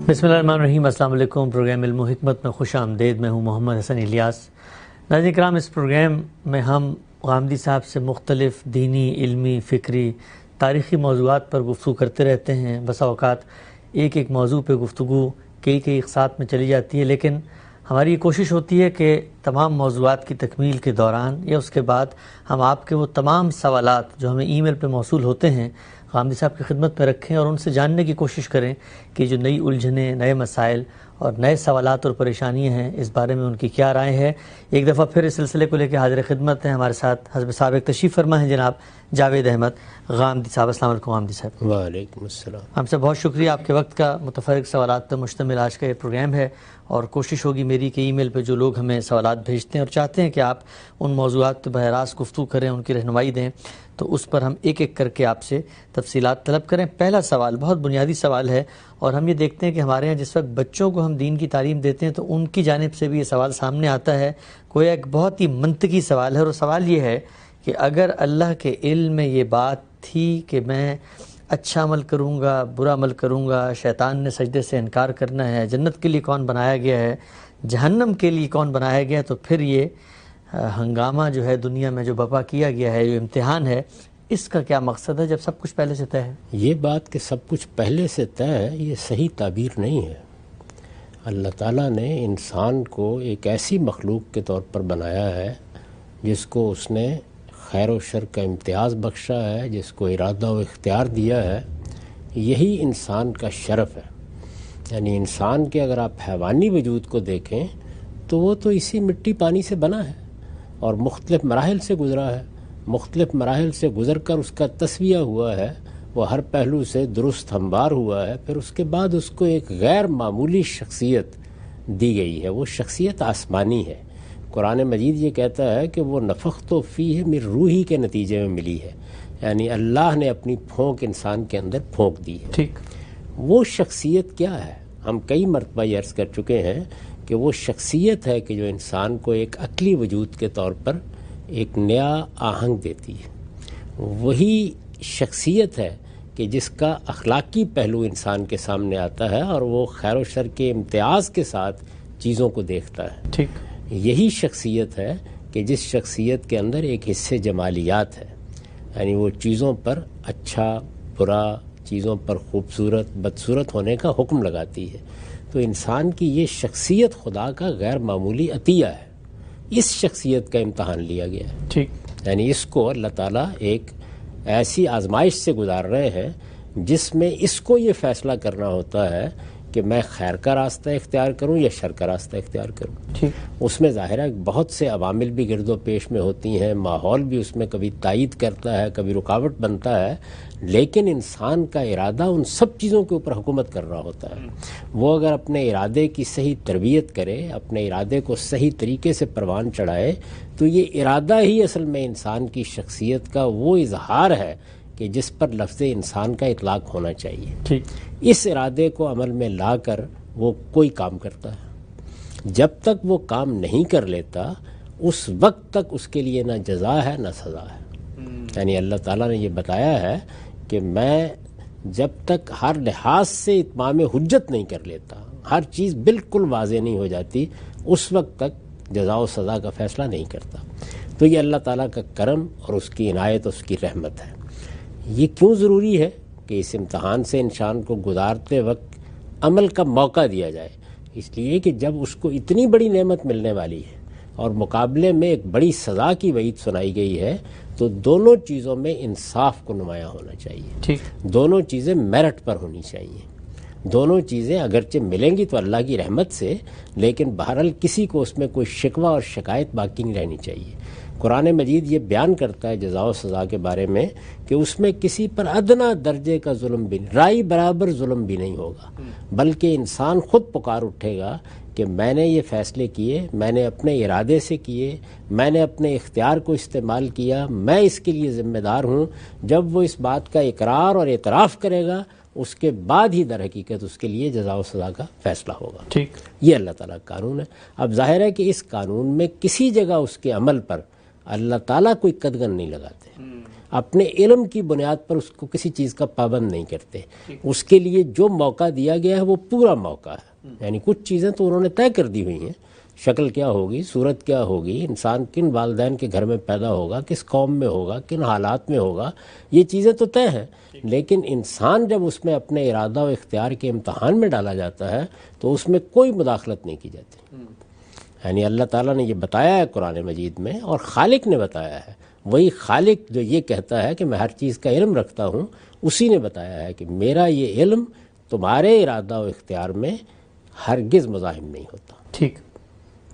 بسم اللہ الرحمن الرحیم۔ السلام علیکم۔ پروگرام علم و حکمت میں خوش آمدید۔ میں ہوں محمد حسن الیاس۔ ناظرین کرام، اس پروگرام میں ہم غامدی صاحب سے مختلف دینی، علمی، فکری، تاریخی موضوعات پر گفتگو کرتے رہتے ہیں۔ بسا اوقات ایک ایک موضوع پہ گفتگو کئی اقساط میں چلی جاتی ہے، لیکن ہماری یہ کوشش ہوتی ہے کہ تمام موضوعات کی تکمیل کے دوران یا اس کے بعد ہم آپ کے وہ تمام سوالات جو ہمیں ای میل پہ موصول ہوتے ہیں غامدی صاحب کی خدمت میں رکھیں اور ان سے جاننے کی کوشش کریں کہ جو نئی الجھنیں، نئے مسائل اور نئے سوالات اور پریشانیاں ہیں اس بارے میں ان کی کیا رائے ہے۔ ایک دفعہ پھر اس سلسلے کو لے کے حاضر خدمت ہیں ہمارے ساتھ حضرت صاحب ایک تشریف فرما ہیں جناب جاوید احمد غامدی صاحب۔ السلام علیکم غامدی صاحب۔ وعلیکم السلام۔ ہم سے بہت شکریہ، آپ کے وقت کا متفرق سوالات پر مشتمل آج کا یہ پروگرام ہے، اور کوشش ہوگی میری کہ ای میل پہ جو لوگ ہمیں سوالات بھیجتے ہیں اور چاہتے ہیں کہ آپ ان موضوعات پہ براہ راست گفتگو کریں، ان کی رہنمائی دیں، تو اس پر ہم ایک ایک کر کے آپ سے تفصیلات طلب کریں۔ پہلا سوال بہت بنیادی سوال ہے، اور ہم یہ دیکھتے ہیں کہ ہمارے ہاں جس وقت بچوں کو ہم دین کی تعلیم دیتے ہیں تو ان کی جانب سے بھی یہ سوال سامنے آتا ہے۔ کوئی ایک بہت ہی منطقی سوال ہے، اور وہ سوال یہ ہے کہ اگر اللہ کے علم میں یہ بات تھی کہ میں اچھا عمل کروں گا، برا عمل کروں گا، شیطان نے سجدے سے انکار کرنا ہے، جنت کے لیے کون بنایا گیا ہے، جہنم کے لیے کون بنایا گیا ہے، تو پھر یہ ہنگامہ جو ہے دنیا میں جو برپا کیا گیا ہے، جو امتحان ہے، اس کا کیا مقصد ہے جب سب کچھ پہلے سے طے ہے؟ یہ بات کہ سب کچھ پہلے سے طے ہے، یہ صحیح تعبیر نہیں ہے۔ اللہ تعالیٰ نے انسان کو ایک ایسی مخلوق کے طور پر بنایا ہے جس کو اس نے خیر و شر کا امتیاز بخشا ہے، جس کو ارادہ و اختیار دیا ہے۔ یہی انسان کا شرف ہے۔ یعنی انسان کے اگر آپ حیوانی وجود کو دیکھیں تو وہ تو اسی مٹی پانی سے بنا ہے اور مختلف مراحل سے گزرا ہے۔ مختلف مراحل سے گزر کر اس کا تسویہ ہوا ہے، وہ ہر پہلو سے درست ہموار ہوا ہے، پھر اس کے بعد اس کو ایک غیر معمولی شخصیت دی گئی ہے۔ وہ شخصیت آسمانی ہے۔ قرآن مجید یہ کہتا ہے کہ وہ نفخت فیہ من روحی کے نتیجے میں ملی ہے، یعنی اللہ نے اپنی پھونک انسان کے اندر پھونک دی ہے۔ ٹھیک، وہ شخصیت کیا ہے؟ ہم کئی مرتبہ یہ عرض کر چکے ہیں کہ وہ شخصیت ہے کہ جو انسان کو ایک عقلی وجود کے طور پر ایک نیا آہنگ دیتی ہے۔ وہی شخصیت ہے کہ جس کا اخلاقی پہلو انسان کے سامنے آتا ہے اور وہ خیر و شر کے امتیاز کے ساتھ چیزوں کو دیکھتا ہے۔ ٹھیک، یہی شخصیت ہے کہ جس شخصیت کے اندر ایک حصے جمالیات ہے، یعنی وہ چیزوں پر اچھا برا، چیزوں پر خوبصورت بدصورت ہونے کا حکم لگاتی ہے۔ تو انسان کی یہ شخصیت خدا کا غیر معمولی عطیہ ہے۔ اس شخصیت کا امتحان لیا گیا ہے۔ ٹھیک، یعنی اس کو اللہ تعالیٰ ایک ایسی آزمائش سے گزار رہے ہیں جس میں اس کو یہ فیصلہ کرنا ہوتا ہے کہ میں خیر کا راستہ اختیار کروں یا شر کا راستہ اختیار کروں۔ ٹھیک، اس میں ظاہر ہے بہت سے عوامل بھی گرد و پیش میں ہوتی ہیں، ماحول بھی اس میں کبھی تائید کرتا ہے، کبھی رکاوٹ بنتا ہے، لیکن انسان کا ارادہ ان سب چیزوں کے اوپر حکومت کر رہا ہوتا ہے۔ وہ اگر اپنے ارادے کی صحیح تربیت کرے، اپنے ارادے کو صحیح طریقے سے پروان چڑھائے، تو یہ ارادہ ہی اصل میں انسان کی شخصیت کا وہ اظہار ہے کہ جس پر لفظ انسان کا اطلاق ہونا چاہیے۔ ٹھیک، اس ارادے کو عمل میں لا کر وہ کوئی کام کرتا ہے۔ جب تک وہ کام نہیں کر لیتا اس وقت تک اس کے لیے نہ جزا ہے نہ سزا ہے۔ یعنی اللہ تعالیٰ نے یہ بتایا ہے کہ میں جب تک ہر لحاظ سے اتمام حجت نہیں کر لیتا، ہر چیز بالکل واضح نہیں ہو جاتی، اس وقت تک جزا و سزا کا فیصلہ نہیں کرتا۔ تو یہ اللہ تعالیٰ کا کرم اور اس کی عنایت، اس کی رحمت ہے۔ یہ کیوں ضروری ہے کہ اس امتحان سے انسان کو گزارتے وقت عمل کا موقع دیا جائے؟ اس لیے کہ جب اس کو اتنی بڑی نعمت ملنے والی ہے اور مقابلے میں ایک بڑی سزا کی وعید سنائی گئی ہے، تو دونوں چیزوں میں انصاف کو نمایاں ہونا چاہیے۔ ٹھیک، دونوں چیزیں میرٹ پر ہونی چاہیے۔ دونوں چیزیں اگرچہ ملیں گی تو اللہ کی رحمت سے، لیکن بہرحال کسی کو اس میں کوئی شکوہ اور شکایت باقی نہیں رہنی چاہیے۔ قرآن مجید یہ بیان کرتا ہے جزا و سزا کے بارے میں کہ اس میں کسی پر ادنا درجے کا ظلم بھی نہیں، رائی برابر ظلم بھی نہیں ہوگا، بلکہ انسان خود پکار اٹھے گا کہ میں نے یہ فیصلے کیے، میں نے اپنے ارادے سے کیے، میں نے اپنے اختیار کو استعمال کیا، میں اس کے لیے ذمہ دار ہوں۔ جب وہ اس بات کا اقرار اور اعتراف کرے گا، اس کے بعد ہی در حقیقت اس کے لیے جزا و سزا کا فیصلہ ہوگا۔ ٹھیک، یہ اللہ تعالیٰ کا قانون ہے۔ اب ظاہر ہے کہ اس قانون میں کسی جگہ اس کے عمل پر اللہ تعالیٰ کوئی قدغن نہیں لگاتے، اپنے علم کی بنیاد پر اس کو کسی چیز کا پابند نہیں کرتے، اس کے لیے جو موقع دیا گیا ہے وہ پورا موقع ہے۔ یعنی کچھ چیزیں تو انہوں نے طے کر دی ہوئی ہیں، شکل کیا ہوگی، صورت کیا ہوگی، انسان کن والدین کے گھر میں پیدا ہوگا، کس قوم میں ہوگا، کن حالات میں ہوگا، یہ چیزیں تو طے ہیں، لیکن انسان جب اس میں اپنے ارادہ و اختیار کے امتحان میں ڈالا جاتا ہے تو اس میں کوئی مداخلت نہیں کی جاتی۔ یعنی اللہ تعالیٰ نے یہ بتایا ہے قرآن مجید میں، اور خالق نے بتایا ہے، وہی خالق جو یہ کہتا ہے کہ میں ہر چیز کا علم رکھتا ہوں، اسی نے بتایا ہے کہ میرا یہ علم تمہارے ارادہ و اختیار میں ہرگز مزاحم نہیں ہوتا۔ ٹھیک،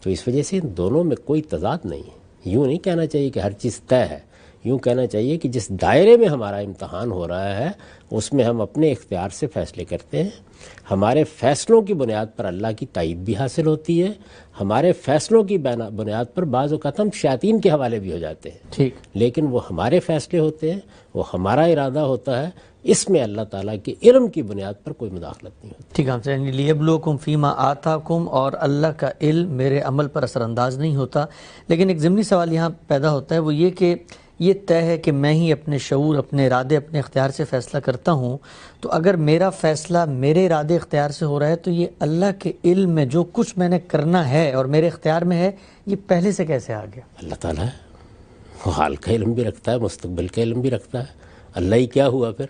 تو اس وجہ سے ان دونوں میں کوئی تضاد نہیں ہے۔ یوں نہیں کہنا چاہیے کہ ہر چیز طے ہے، یوں کہنا چاہیے کہ جس دائرے میں ہمارا امتحان ہو رہا ہے اس میں ہم اپنے اختیار سے فیصلے کرتے ہیں، ہمارے فیصلوں کی بنیاد پر اللہ کی تائید بھی حاصل ہوتی ہے، ہمارے فیصلوں کی بنیاد پر بعض اوقات ہم شیاطین کے حوالے بھی ہو جاتے ہیں، ٹھیک، لیکن وہ ہمارے فیصلے ہوتے ہیں، وہ ہمارا ارادہ ہوتا ہے، اس میں اللہ تعالیٰ کے علم کی بنیاد پر کوئی مداخلت نہیں ہوتی۔ ٹھیک ہے، یعنی لیبلوکم فیما آتاکم، اور اللہ کا علم میرے عمل پر اثر انداز نہیں ہوتا۔ لیکن ایک ضمنی سوال یہاں پیدا ہوتا ہے، وہ یہ کہ یہ طے ہے کہ میں ہی اپنے شعور، اپنے ارادے، اپنے اختیار سے فیصلہ کرتا ہوں، تو اگر میرا فیصلہ میرے ارادے اختیار سے ہو رہا ہے تو یہ اللہ کے علم میں جو کچھ میں نے کرنا ہے اور میرے اختیار میں ہے، یہ پہلے سے کیسے آ گیا؟ اللہ تعالیٰ ہے، وہ حال کا علم بھی رکھتا ہے، مستقبل کا علم بھی رکھتا ہے۔ اللہ ہی کیا ہوا پھر؟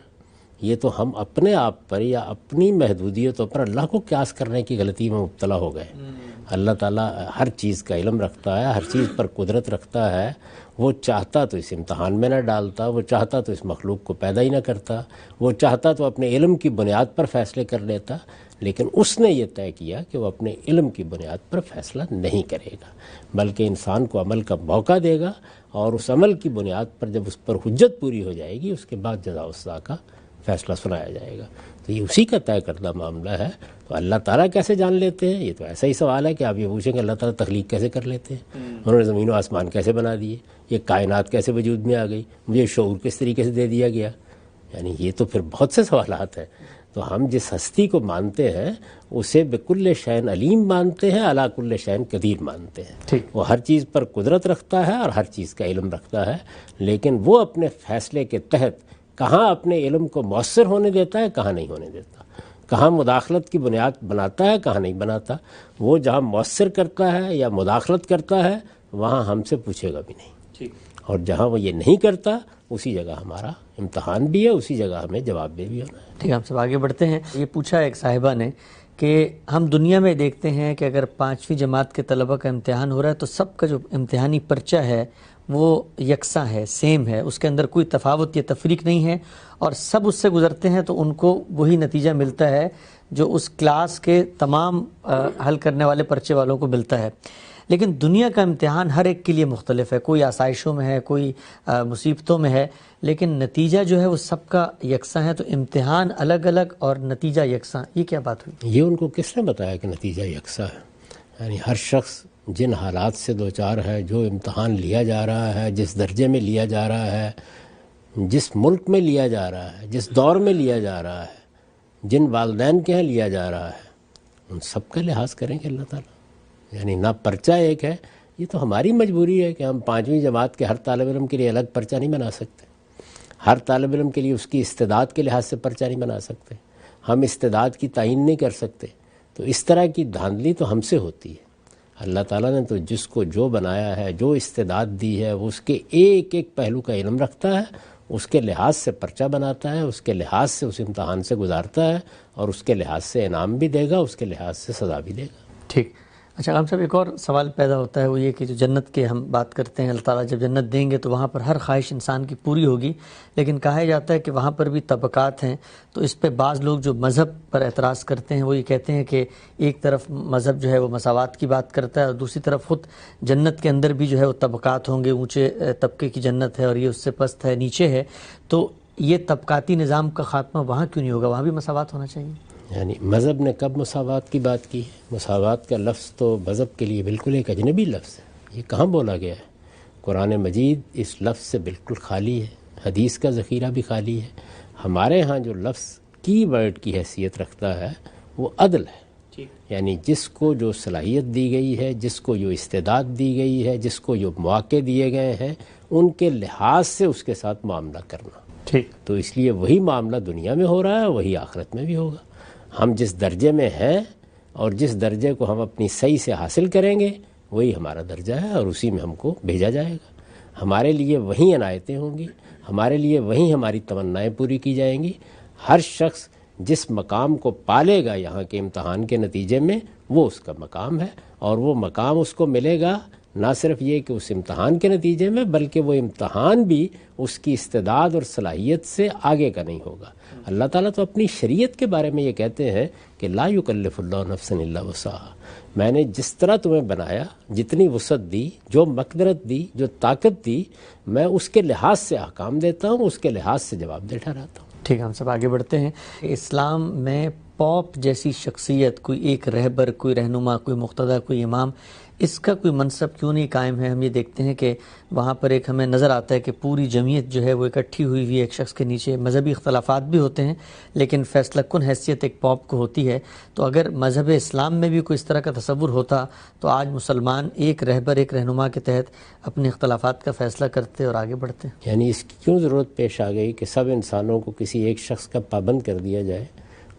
یہ تو ہم اپنے آپ پر یا اپنی محدودیتوں پر اللہ کو قیاس کرنے کی غلطی میں مبتلا ہو گئے۔ اللہ تعالیٰ ہر چیز کا علم رکھتا ہے، ہر چیز پر قدرت رکھتا ہے، وہ چاہتا تو اس امتحان میں نہ ڈالتا، وہ چاہتا تو اس مخلوق کو پیدا ہی نہ کرتا، وہ چاہتا تو اپنے علم کی بنیاد پر فیصلے کر لیتا، لیکن اس نے یہ طے کیا کہ وہ اپنے علم کی بنیاد پر فیصلہ نہیں کرے گا، بلکہ انسان کو عمل کا موقع دے گا، اور اس عمل کی بنیاد پر جب اس پر حجت پوری ہو جائے گی اس کے بعد جزا و سزا کا فیصلہ سنایا جائے گا۔ تو یہ اسی کا طے کردہ معاملہ ہے۔ تو اللہ تعالیٰ کیسے جان لیتے ہیں؟ یہ تو ایسا ہی سوال ہے کہ آپ یہ پوچھیں کہ اللہ تعالیٰ تخلیق کیسے کر لیتے ہیں، انہوں نے زمین و آسمان کیسے بنا دیے، یہ کائنات کیسے وجود میں آ گئی، مجھے شعور کس طریقے سے دے دیا گیا؟ یعنی یہ تو پھر بہت سے سوالات ہیں۔ تو ہم جس ہستی کو مانتے ہیں اسے بکل شین علیم مانتے ہیں، علی کل شین قدیر مانتے ہیں۔ وہ ہر چیز پر قدرت رکھتا ہے اور ہر چیز کا علم رکھتا ہے، لیکن وہ اپنے فیصلے کے تحت کہاں اپنے علم کو مؤثر ہونے دیتا ہے، کہاں نہیں ہونے دیتا، کہاں مداخلت کی بنیاد بناتا ہے، کہاں نہیں بناتا۔ وہ جہاں مؤثر کرتا ہے یا مداخلت کرتا ہے وہاں ہم سے پوچھے گا بھی نہیں، اور جہاں وہ یہ نہیں کرتا اسی جگہ ہمارا امتحان بھی ہے، اسی جگہ ہمیں جواب دے بھی ہونا ہے۔ ٹھیک ہے، ہم سب آگے بڑھتے ہیں۔ یہ پوچھا ایک صاحبہ نے کہ ہم دنیا میں دیکھتے ہیں کہ اگر 5ویں جماعت کے طلبہ کا امتحان ہو رہا ہے تو سب کا جو امتحانی پرچہ ہے وہ یکساں ہے، سیم ہے، اس کے اندر کوئی تفاوت یا تفریق نہیں ہے، اور سب اس سے گزرتے ہیں تو ان کو وہی نتیجہ ملتا ہے جو اس کلاس کے تمام حل کرنے والے پرچے والوں کو ملتا ہے۔ لیکن دنیا کا امتحان ہر ایک کے لیے مختلف ہے، کوئی آسائشوں میں ہے، کوئی مصیبتوں میں ہے، لیکن نتیجہ جو ہے وہ سب کا یکساں ہے۔ تو امتحان الگ الگ اور نتیجہ یکساں، یہ کیا بات ہوئی؟ یہ ان کو کس نے بتایا کہ نتیجہ یکساں ہے؟ یعنی ہر شخص جن حالات سے دوچار ہے، جو امتحان لیا جا رہا ہے، جس درجے میں لیا جا رہا ہے، جس ملک میں لیا جا رہا ہے، جس دور میں لیا جا رہا ہے، جن والدین کے ہیں لیا جا رہا ہے، ان سب کا لحاظ کریں گے اللہ تعالیٰ۔ یعنی نہ پرچہ ایک ہے، یہ تو ہماری مجبوری ہے کہ ہم 5ویں جماعت کے ہر طالب علم کے لیے الگ پرچہ نہیں بنا سکتے، ہر طالب علم کے لیے اس کی استعداد کے لحاظ سے پرچہ نہیں بنا سکتے، ہم استعداد کی تعین نہیں کر سکتے۔ تو اس طرح کی دھاندلی تو ہم سے ہوتی ہے۔ اللہ تعالیٰ نے تو جس کو جو بنایا ہے، جو استعداد دی ہے، وہ اس کے ایک ایک پہلو کا علم رکھتا ہے، اس کے لحاظ سے پرچہ بناتا ہے، اس کے لحاظ سے اس امتحان سے گزارتا ہے، اور اس کے لحاظ سے انعام بھی دے گا، اس کے لحاظ سے سزا بھی دے گا۔ ٹھیک۔ اچھا غلام صاحب، ایک اور سوال پیدا ہوتا ہے، وہ یہ کہ جو جنت کے ہم بات کرتے ہیں، اللہ تعالیٰ جب جنت دیں گے تو وہاں پر ہر خواہش انسان کی پوری ہوگی، لیکن کہا جاتا ہے کہ وہاں پر بھی طبقات ہیں۔ تو اس پہ بعض لوگ جو مذہب پر اعتراض کرتے ہیں وہ یہ کہتے ہیں کہ ایک طرف مذہب جو ہے وہ مساوات کی بات کرتا ہے، اور دوسری طرف خود جنت کے اندر بھی جو ہے وہ طبقات ہوں گے، اونچے طبقے کی جنت ہے اور یہ اس سے پست ہے، نیچے ہے۔ تو یہ طبقاتی نظام کا خاتمہ وہاں کیوں نہیں ہوگا؟ وہاں بھی مساوات ہونا چاہیے۔ یعنی مذہب نے کب مساوات کی بات کی ہے؟ مساوات کا لفظ تو مذہب کے لیے بالکل ایک اجنبی لفظ ہے، یہ کہاں بولا گیا ہے؟ قرآن مجید اس لفظ سے بالکل خالی ہے، حدیث کا ذخیرہ بھی خالی ہے۔ ہمارے ہاں جو لفظ کی ورڈ کی حیثیت رکھتا ہے وہ عدل ہے، یعنی جس کو جو صلاحیت دی گئی ہے، جس کو جو استعداد دی گئی ہے، جس کو جو مواقع دیے گئے ہیں، ان کے لحاظ سے اس کے ساتھ معاملہ کرنا. ٹھیک. تو اس لیے وہی معاملہ دنیا میں ہو رہا ہے، وہی آخرت میں بھی ہوگا. ہم جس درجے میں ہیں اور جس درجے کو ہم اپنی صحیح سے حاصل کریں گے وہی ہمارا درجہ ہے، اور اسی میں ہم کو بھیجا جائے گا. ہمارے لیے وہی عنایتیں ہوں گی، ہمارے لیے وہی ہماری تمنائیں پوری کی جائیں گی. ہر شخص جس مقام کو پالے گا یہاں کے امتحان کے نتیجے میں، وہ اس کا مقام ہے، اور وہ مقام اس کو ملے گا نہ صرف یہ کہ اس امتحان کے نتیجے میں، بلکہ وہ امتحان بھی اس کی استعداد اور صلاحیت سے آگے کا نہیں ہوگا. اللہ تعالیٰ تو اپنی شریعت کے بارے میں یہ کہتے ہیں کہ لا یکلف اللہ نفسا الا وسعہا، میں نے جس طرح تمہیں بنایا، جتنی وسعت دی، جو مقدرت دی، جو طاقت دی، میں اس کے لحاظ سے احکام دیتا ہوں، اس کے لحاظ سے جواب دے ٹھہراتا ہوں. ٹھیک ہے، ہم سب آگے بڑھتے ہیں. اسلام میں پوپ جیسی شخصیت، کوئی ایک رہبر، کوئی رہنما، کوئی مقتدی، کوئی امام، اس کا کوئی منصب کیوں نہیں قائم ہے؟ ہم یہ دیکھتے ہیں کہ وہاں پر ایک ہمیں نظر آتا ہے کہ پوری جمعیت جو ہے وہ اکٹھی ہوئی ہوئی ایک شخص کے نیچے. مذہبی اختلافات بھی ہوتے ہیں لیکن فیصلہ کن حیثیت ایک پوپ کو ہوتی ہے. تو اگر مذہب اسلام میں بھی کوئی اس طرح کا تصور ہوتا تو آج مسلمان ایک رہبر، ایک رہنما کے تحت اپنے اختلافات کا فیصلہ کرتے اور آگے بڑھتے. یعنی اس کی کیوں ضرورت پیش آ گئی کہ سب انسانوں کو کسی ایک شخص کا پابند کر دیا جائے؟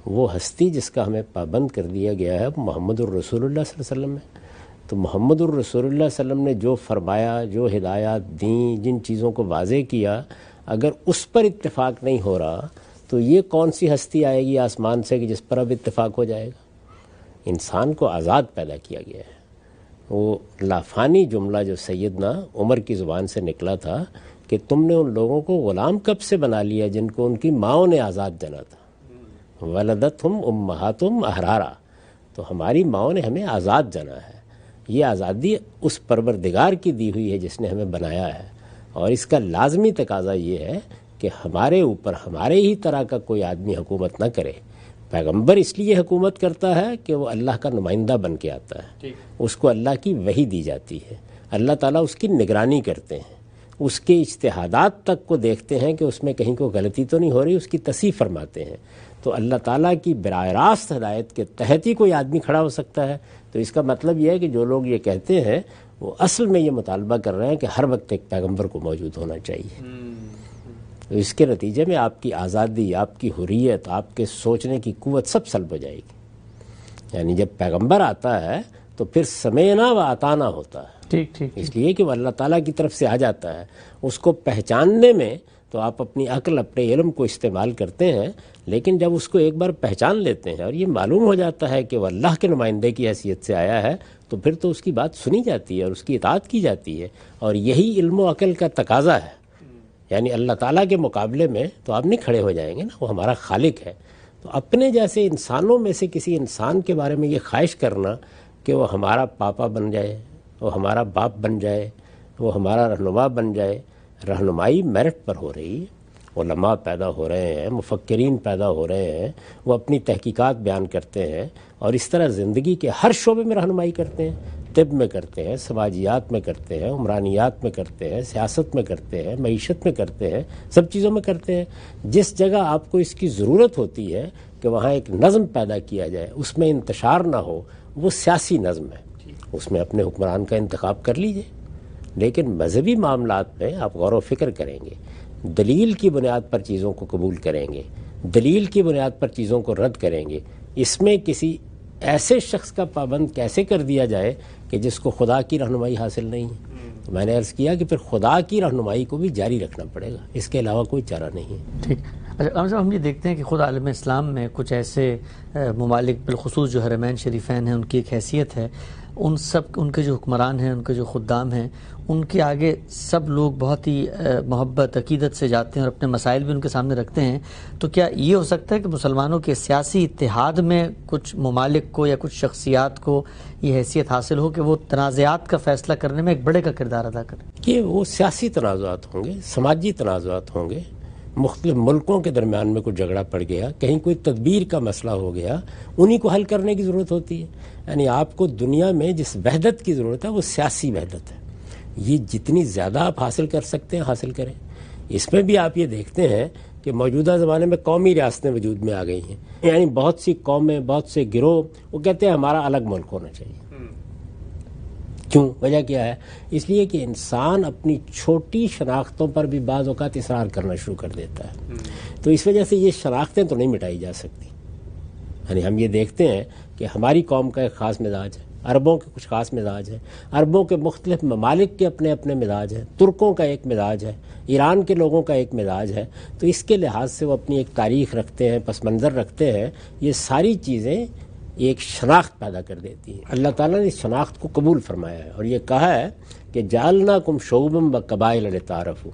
وہ ہستی جس کا ہمیں پابند کر دیا گیا ہے محمد الرسول اللہ صلی اللہ علیہ وسلم ہے. تو محمد الرسول اللہ صلی اللہ علیہ وسلم نے جو فرمایا، جو ہدایات دیں، جن چیزوں کو واضح کیا، اگر اس پر اتفاق نہیں ہو رہا تو یہ کون سی ہستی آئے گی آسمان سے کہ جس پر اب اتفاق ہو جائے گا؟ انسان کو آزاد پیدا کیا گیا ہے. وہ لافانی جملہ جو سیدنا عمر کی زبان سے نکلا تھا کہ تم نے ان لوگوں کو غلام کب سے بنا لیا جن کو ان کی ماؤں نے آزاد جنا تھا. ولدتہم امہاتہم احرارا، تو ہماری ماؤں نے ہمیں آزاد جنا ہے. یہ آزادی اس پروردگار کی دی ہوئی ہے جس نے ہمیں بنایا ہے، اور اس کا لازمی تقاضا یہ ہے کہ ہمارے اوپر ہمارے ہی طرح کا کوئی آدمی حکومت نہ کرے. پیغمبر اس لیے حکومت کرتا ہے کہ وہ اللہ کا نمائندہ بن کے آتا ہے، اس کو اللہ کی وحی دی جاتی ہے، اللہ تعالیٰ اس کی نگرانی کرتے ہیں، اس کے اجتہادات تک کو دیکھتے ہیں کہ اس میں کہیں کوئی غلطی تو نہیں ہو رہی، اس کی تصحیح فرماتے ہیں. تو اللہ تعالیٰ کی براہ راست ہدایت کے تحت ہی کوئی آدمی کھڑا ہو سکتا ہے. تو اس کا مطلب یہ ہے کہ جو لوگ یہ کہتے ہیں وہ اصل میں یہ مطالبہ کر رہے ہیں کہ ہر وقت ایک پیغمبر کو موجود ہونا چاہیے. تو اس کے نتیجے میں آپ کی آزادی، آپ کی حریت، آپ کے سوچنے کی قوت سب سلب ہو جائے گی. یعنی جب پیغمبر آتا ہے تو پھر سمینا و اطانا ہوتا ہے. ٹھیک. اس لیے کہ وہ اللہ تعالیٰ کی طرف سے آ جاتا ہے. اس کو پہچاننے میں تو آپ اپنی عقل، اپنے علم کو استعمال کرتے ہیں، لیکن جب اس کو ایک بار پہچان لیتے ہیں اور یہ معلوم ہو جاتا ہے کہ وہ اللہ کے نمائندے کی حیثیت سے آیا ہے، تو پھر تو اس کی بات سنی جاتی ہے اور اس کی اطاعت کی جاتی ہے. اور یہی علم و عقل کا تقاضا ہے. یعنی اللہ تعالیٰ کے مقابلے میں تو آپ نہیں کھڑے ہو جائیں گے نا، وہ ہمارا خالق ہے. تو اپنے جیسے انسانوں میں سے کسی انسان کے بارے میں یہ خواہش کرنا کہ وہ ہمارا پاپا بن جائے، وہ ہمارا باپ بن جائے، وہ ہمارا رہنما بن جائے. رہنمائی میرٹ پر ہو رہی ہے. علماء پیدا ہو رہے ہیں، مفکرین پیدا ہو رہے ہیں، وہ اپنی تحقیقات بیان کرتے ہیں اور اس طرح زندگی کے ہر شعبے میں رہنمائی کرتے ہیں. طب میں کرتے ہیں، سماجیات میں کرتے ہیں، عمرانیات میں کرتے ہیں، سیاست میں کرتے ہیں، معیشت میں کرتے ہیں، سب چیزوں میں کرتے ہیں. جس جگہ آپ کو اس کی ضرورت ہوتی ہے کہ وہاں ایک نظم پیدا کیا جائے، اس میں انتشار نہ ہو، وہ سیاسی نظم ہے. اس میں اپنے حکمران کا انتخاب کر لیجئے. لیکن مذہبی معاملات میں آپ غور و فکر کریں گے، دلیل کی بنیاد پر چیزوں کو قبول کریں گے، دلیل کی بنیاد پر چیزوں کو رد کریں گے. اس میں کسی ایسے شخص کا پابند کیسے کر دیا جائے کہ جس کو خدا کی رہنمائی حاصل نہیں ہے؟ تو میں نے عرض کیا کہ پھر خدا کی رہنمائی کو بھی جاری رکھنا پڑے گا، اس کے علاوہ کوئی چارہ نہیں ہے. ٹھیک. اچھا، ہم یہ دیکھتے ہیں کہ خود عالم اسلام میں کچھ ایسے ممالک، بالخصوص جو حرمین شریفین ہیں، ان کی ایک حیثیت ہے. ان کے جو حکمران ہیں، ان کے جو خدام ہیں، ان کے آگے سب لوگ بہت ہی محبت، عقیدت سے جاتے ہیں اور اپنے مسائل بھی ان کے سامنے رکھتے ہیں. تو کیا یہ ہو سکتا ہے کہ مسلمانوں کے سیاسی اتحاد میں کچھ ممالک کو یا کچھ شخصیات کو یہ حیثیت حاصل ہو کہ وہ تنازعات کا فیصلہ کرنے میں ایک بڑے کا کردار ادا کریں؟ کہ وہ سیاسی تنازعات ہوں گے، سماجی تنازعات ہوں گے، مختلف ملکوں کے درمیان میں کوئی جھگڑا پڑ گیا، کہیں کوئی تدبیر کا مسئلہ ہو گیا، انہی کو حل کرنے کی ضرورت ہوتی ہے. یعنی آپ کو دنیا میں جس وحدت کی ضرورت ہے وہ سیاسی وحدت ہے. یہ جتنی زیادہ آپ حاصل کر سکتے ہیں حاصل کریں. اس میں بھی آپ یہ دیکھتے ہیں کہ موجودہ زمانے میں قومی ریاستیں وجود میں آ گئی ہیں، یعنی بہت سی قومیں، بہت سے گروہ، وہ کہتے ہیں ہمارا الگ ملک ہونا چاہیے۔ کیوں؟ وجہ کیا ہے؟ اس لیے کہ انسان اپنی چھوٹی شناختوں پر بھی بعض اوقات اصرار کرنا شروع کر دیتا ہے، تو اس وجہ سے یہ شناختیں تو نہیں مٹائی جا سکتی۔ یعنی ہم یہ دیکھتے ہیں کہ ہماری قوم کا ایک خاص مزاج ہے، عربوں کے کچھ خاص مزاج ہیں، عربوں کے مختلف ممالک کے اپنے اپنے مزاج ہیں، ترکوں کا ایک مزاج ہے، ایران کے لوگوں کا ایک مزاج ہے، تو اس کے لحاظ سے وہ اپنی ایک تاریخ رکھتے ہیں، پس منظر رکھتے ہیں۔ یہ ساری چیزیں ایک شناخت پیدا کر دیتی ہیں۔ اللہ تعالیٰ نے اس شناخت کو قبول فرمایا ہے اور یہ کہا ہے کہ جعلناکم شعوبا وقبائل لتعارفوا۔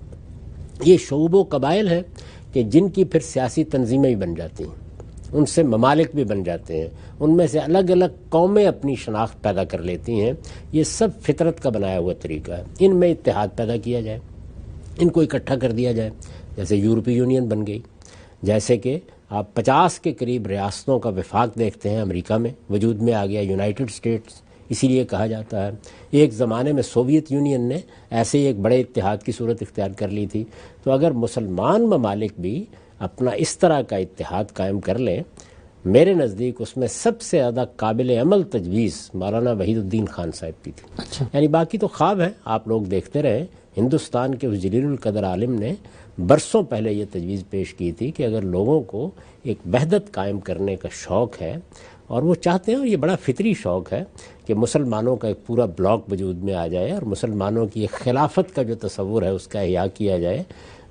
یہ شعوب و قبائل ہیں کہ جن کی پھر سیاسی تنظیمیں بھی بن جاتی ہیں، ان سے ممالک بھی بن جاتے ہیں، ان میں سے الگ الگ قومیں اپنی شناخت پیدا کر لیتی ہیں۔ یہ سب فطرت کا بنایا ہوا طریقہ ہے۔ ان میں اتحاد پیدا کیا جائے، ان کو اکٹھا کر دیا جائے، جیسے یورپی یونین بن گئی، جیسے کہ آپ 50 کے قریب ریاستوں کا وفاق دیکھتے ہیں امریکہ میں وجود میں آ گیا، یونائٹڈ اسٹیٹس اسی لیے کہا جاتا ہے۔ ایک زمانے میں سوویت یونین نے ایسے ہی ایک بڑے اتحاد کی صورت اختیار کر لی تھی۔ تو اگر مسلمان ممالک بھی اپنا اس طرح کا اتحاد قائم کر لیں، میرے نزدیک اس میں سب سے زیادہ قابل عمل تجویز مولانا وحید الدین خان صاحب کی تھی۔ یعنی باقی تو خواب ہے، آپ لوگ دیکھتے رہے، ہندوستان کے اس جلیل القدر عالم نے برسوں پہلے یہ تجویز پیش کی تھی کہ اگر لوگوں کو ایک وحدت قائم کرنے کا شوق ہے اور وہ چاہتے ہیں، اور یہ بڑا فطری شوق ہے کہ مسلمانوں کا ایک پورا بلاک وجود میں آ جائے اور مسلمانوں کی ایک خلافت کا جو تصور ہے اس کا احیاء کیا جائے،